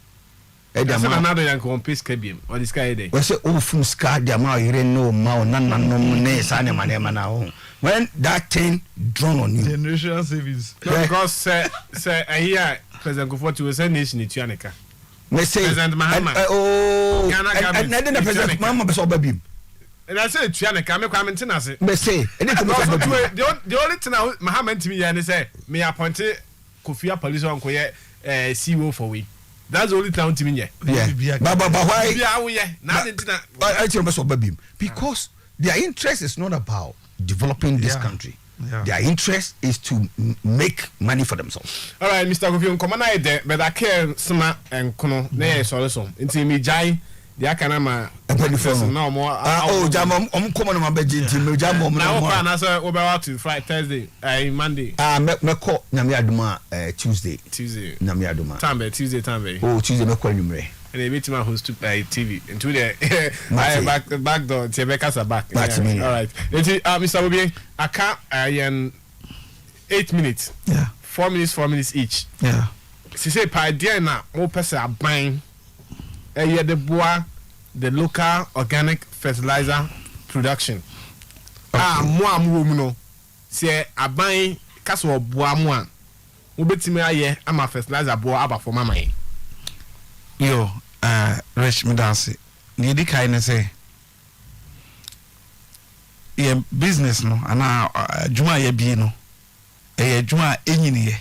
[SPEAKER 1] Another young one piece cabin or this guy day.
[SPEAKER 5] We say, oh, Fumska, the amount you no more, none, no, when that thing drawn on you,
[SPEAKER 3] generation savings.
[SPEAKER 1] Because say a year President Kufuor was a nation in Tuanica.
[SPEAKER 5] Me say
[SPEAKER 1] President Mahama.
[SPEAKER 5] Oh,
[SPEAKER 1] Ghana government.
[SPEAKER 5] and then the President Mahama be so baby.
[SPEAKER 1] And I said Tuanica, me come in say.
[SPEAKER 5] Me say, and
[SPEAKER 1] the only thing Mahama to me and say me appointed Kufia police on Koye CEO for we. That's the only town to me.
[SPEAKER 5] Yeah. But why?
[SPEAKER 1] Yeah.
[SPEAKER 5] I tell you so baby because their interest is not about developing this country.
[SPEAKER 3] Yeah.
[SPEAKER 5] Their interest is to make money for themselves.
[SPEAKER 1] All right, Mr. Kofi, come on, I there, but I care Suma and Kono, nay, solution. Until me jai, the Akanama, no more.
[SPEAKER 5] Oh, Jam, I'm coming on my bed, Jim, Jam,
[SPEAKER 1] now, and as we're about to Friday, Thursday, Monday.
[SPEAKER 5] Me call Namiaduma Tuesday. Namiaduma.
[SPEAKER 1] Tambe, Tuesday, Tambe.
[SPEAKER 5] Oh, Tuesday, me call Numre.
[SPEAKER 1] And they meet my host to TV into the back door. Tebeka's are back. All right. Mr. Obi, I can't 8 minutes.
[SPEAKER 3] Yeah.
[SPEAKER 1] 4 minutes, 4 minutes each.
[SPEAKER 3] Yeah.
[SPEAKER 1] She say, "Pa dear na all person are buying. The local organic fertilizer production. Moi no. Say a buying castle bois moi. Ubetime aye am a fertilizer bois aba for mama."
[SPEAKER 3] Yo, Richmond Frimpong. Ni di kai ne say. Ye business no ana adwuma ye bi no. Adwuma enyini ye.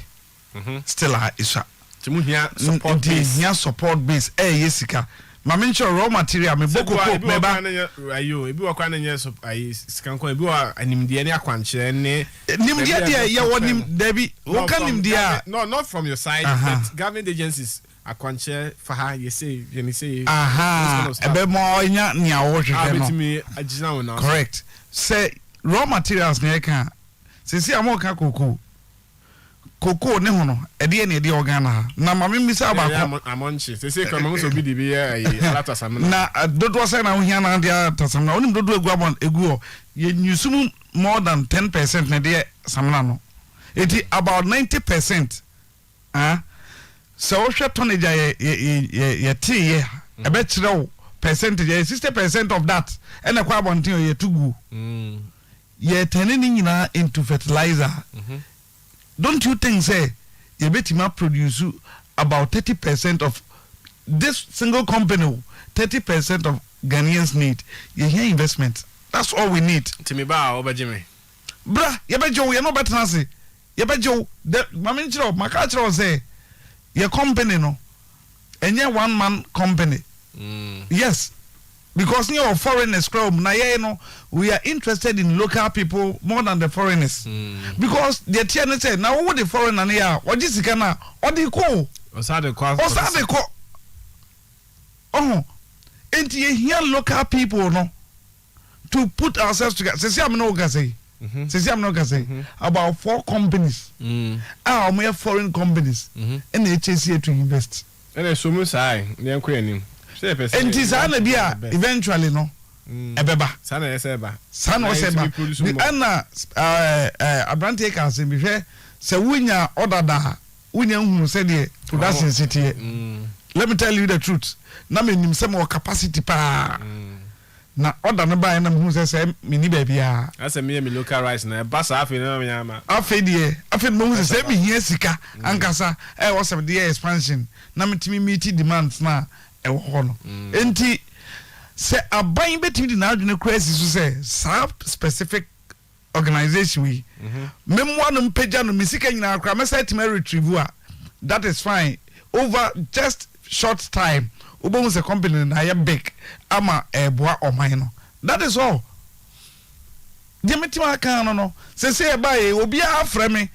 [SPEAKER 3] Still iswa.
[SPEAKER 1] Timu hia support base.
[SPEAKER 3] Hia support base yesika. Ma mention raw material me boko me ba.
[SPEAKER 1] Ayo, ebi wa kwa na nye sika ko ebi wa animdie ne akwanche ne.
[SPEAKER 3] Nimdie dia ye wonim Debbie. Wo kan nimdie.
[SPEAKER 1] No, not from your side, but government agencies akwanche faha you say
[SPEAKER 3] aha ebe mo nya nia wo hwehwe no
[SPEAKER 1] me agina wona
[SPEAKER 3] correct say raw materials na ka say see amoka koko ne ho no ede ne ede organa na mama mi say abako
[SPEAKER 1] amonchi say kama so bi di bi alata samna
[SPEAKER 3] na dodo say na ho hia na dia tasamna onim dodo egu ye nyusum more than 10% na de samna no it about 90% so what tonnage ye tea a better percentage 60% of that and a quabontin ye tugu ye turning into fertilizer. Don't you think say ye betima produce about 30% of this single company 30% of Ghanaians need ye hear investment. That's all we need.
[SPEAKER 1] Timiba over Jimmy.
[SPEAKER 3] Bra, ye bejo ye no better say. Ye bejo the maminchiro makachiro say your company no enye one man company. Yes, because you foreigners crowd na ye no we are interested in local people more than the foreigners. Because the TN say now what the foreigner na ya what this na what the ko
[SPEAKER 1] osade
[SPEAKER 3] ko enti ye here local people no to put ourselves together. Say am no ga say about 4 companies. More foreign companies. And HSC to invest.
[SPEAKER 1] And so much I near Queen.
[SPEAKER 3] And Tizana Bia eventually no. Ebeba.
[SPEAKER 1] Sana Seba.
[SPEAKER 3] Sana Seba. The Anna Abrante can be fair. So winya order da. Winya who said the production city. Let me tell you the truth. Na me nim some more capacity pa. Na order na buy na who say mini baby a.
[SPEAKER 1] Asa me local rice na basa afi na me ama.
[SPEAKER 3] Afi de, afi mo say me here sika ankasa e was the expansion. Na metimi meet demands na e wo ho no. Enti say aban betimi na adwene crazy so say specific organization we. Memwa no mpagya no misika nyina akra me say time retrieve a. That is fine. Over just short time. Ubon's a company na ya big ama boa oman no. That is all. Demitima kan no. Say buy obi afre me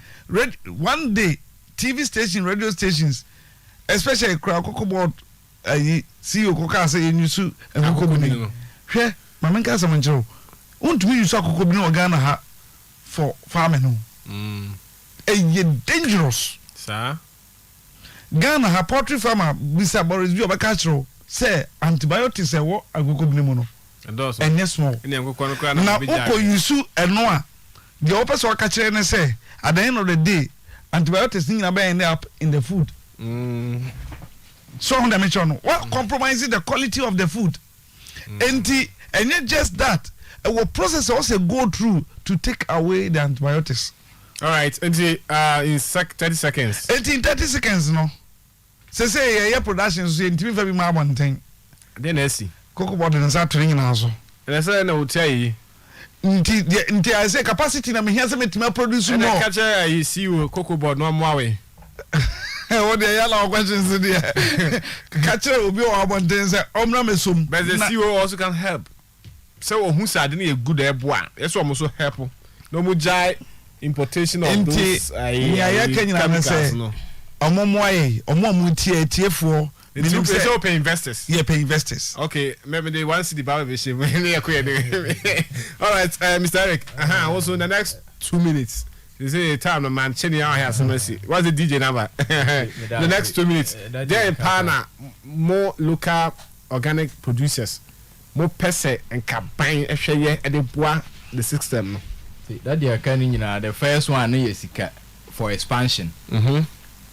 [SPEAKER 3] one day TV station, radio stations, especially Krakoko board CEO koka say nyusu akokobini. Hwe mamenka samanchiro. Untumi yusu akokobini ogana ha for farming no. Dangerous.
[SPEAKER 1] Sir.
[SPEAKER 3] Ghana ha poultry farmer Mr. Boris bi obakachiro say antibiotics ewo agogobini mu no. And yes small. Na uko yusu eno a the opposite wakachire ne say at the end of the day antibiotics ni na be end up in the food. So on the mention what compromising the quality of the food. And not just that a process also go through to take away the antibiotics.
[SPEAKER 1] All right, in 30 seconds.
[SPEAKER 3] In 30 seconds, no. say yeah production so ntimi fa bi ma abonten
[SPEAKER 1] then na si
[SPEAKER 3] cocoa board na sa tren nyina so
[SPEAKER 1] na say na hotel
[SPEAKER 3] nti I say capacity na me here say metima produce more
[SPEAKER 1] na catch you see cocoa board no mo awe
[SPEAKER 3] what the yalla questions there catch obi o abonten say omna mesom
[SPEAKER 1] but the CEO also can help so who said na good eboa yes we so help no mo jai importation of those
[SPEAKER 3] yeah kenya na say omomoaye omomu tiefo
[SPEAKER 1] meaning say pay investors
[SPEAKER 3] pay investors
[SPEAKER 1] okay maybe they want to see the power vision all right Mr. Eric also in the next 2 minutes they say time man cheni out here some mercy what's the DJ number the next 2 minutes there in Pana more local organic producers more pese and campaign ehwe e de boa the system no
[SPEAKER 4] that they are kind the first one is sika for expansion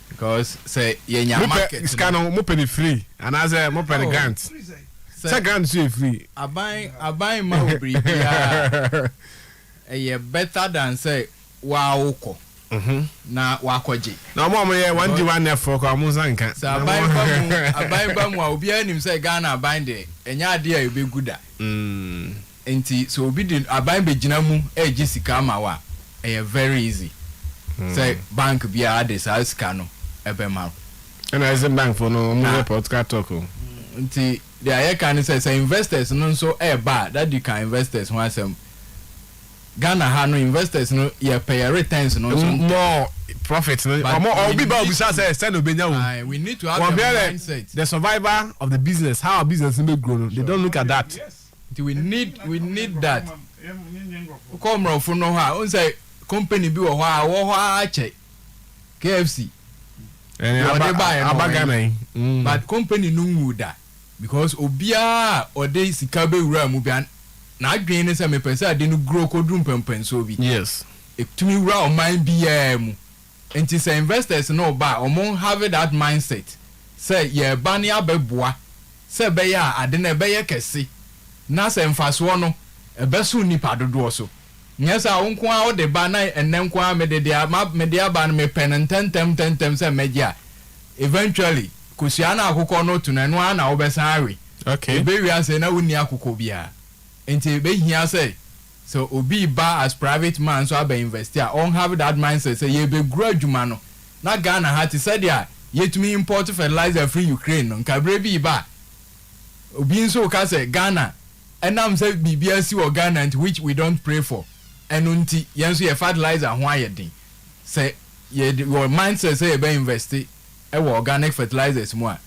[SPEAKER 4] because say yenya market
[SPEAKER 1] scan mo penny free and as mo penny grant say grant so free
[SPEAKER 4] abai ma obri bia better than say wa ukọ na wakoje
[SPEAKER 1] na mo ye 1D1 for ko mo sanka
[SPEAKER 4] say abai ba mu obi anim say Ghana abai de enya ade a ebe guda enti so obi de abai be gina mu eji sika ma wa very easy say bank bia ade sa sika no ebe ma
[SPEAKER 1] and as a bank for no mo podcast talk
[SPEAKER 4] nti the aye can say investors no so ba that you can investors who asem Ghana ha no investors no ye pay returns no so
[SPEAKER 1] more profit no or be ba obisa say send obenya wo
[SPEAKER 4] we need to have a mindset
[SPEAKER 1] the survivor of the business how our business may grow they don't look at that
[SPEAKER 4] we need that come from for no ha on say company bi wo ha che KFC but company no nguda because obia ode sika be wura mu bia na adwen ne se me pesa de no grow ko drum pempen so bi
[SPEAKER 1] yes
[SPEAKER 4] etumi wura o mind bia mu enti say investors no ba o mon have that mindset say ye ba ne abeboa say be ya ade na be ye kese na say mfaso no e be so nipa dodo so nyesa wonko a ode ba na enenko a me de aba na me pen tentem say megia eventually kusiana akoko no tunanu ana obesan awe
[SPEAKER 1] okay
[SPEAKER 4] be wi ase na woni akoko bia enti be hia say so obi ba as private man so aba investor on have that mindset say ye be grow adwuma no na Ghana ha ti said ya yetumi import fertilizer free Ukraine no nkabre bi ba obi nso ka say Ghana enam say bibia si o Ghana which we don't pray for enunti yenso ye fertilizer ho ayedin say ye your mindset say ye be invest organic fertilizers mo a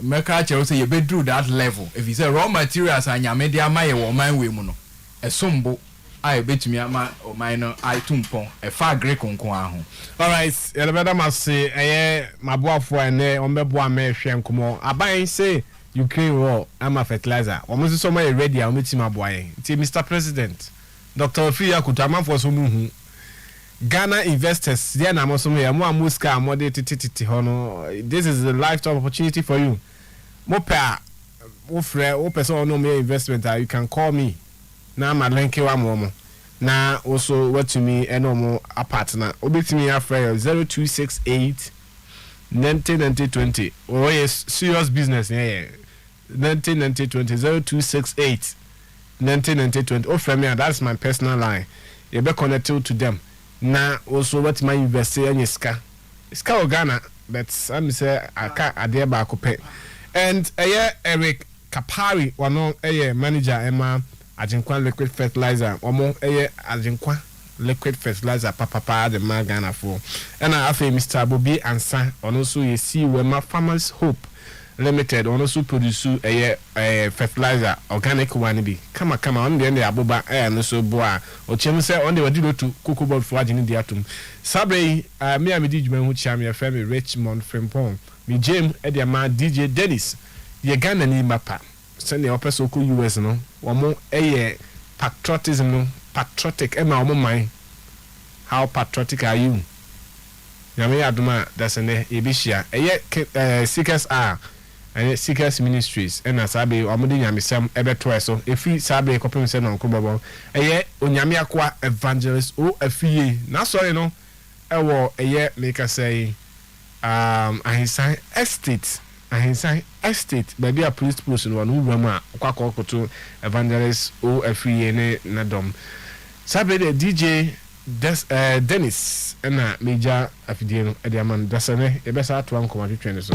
[SPEAKER 4] meka che say ye be do that level if you say raw materials anya media ma ye wo man we mu no esombo a betumi ama o man no ai tumpon e fa agri konkon aho
[SPEAKER 1] all right ye better must say maboafo ene on be boa me hwe nkomo aban say Ukraine war ama fertilizer o mo so ma ye ready a o metima boa ye ti Mr President Dr. Fiya Kutama for so mu Ghana investors there na mo so me mo amuska mo de tititi hono this is a lifetime opportunity for you mo pa wo frɛ wo person no me investment you can call me na ma link wa mo na also what to me eno mo partner obetimi afrɛ 0268 9020 oh yes serious business yeah 9020 0268 9020 oh frɛ me that's my personal line you be connected to them na also what my invest any ska Ghana but I'm say aka ade ba akopɛ and Eric Kapari one manager Emma Ajinkwa liquid fertilizer omo Ajinkwa liquid fertilizer papa the Ghana for and I have Mr. Bobby Ansa on also you see Wema Farmers Hope Limited on also produce fertilizer organic one be come on the end aboba no so boa o chem say on the wadi to cocoa board for agini dia tum sabre me amedi djuma hu chia me Hon Richmond Frimpong me James e dia ma DJ Dennis ye Ghana ni mapa send the opeso ko US no wo patriotism no patriotic e ma wo man how patriotic are you yami aduma that's an ebishia seekers are and Seekers Ministries and asabe omudi nyamesam ebeto eso efi sabe kopem se no nkobobo onyame akwa evangelist o afie na sorry no ewo make say ahensan estate baby a police post no one wura ma kwakokoto evangelist OFE ne nadom sabe de DJ Dennis na major afidie no e de man dasane e be sa to an koma twetwe ne so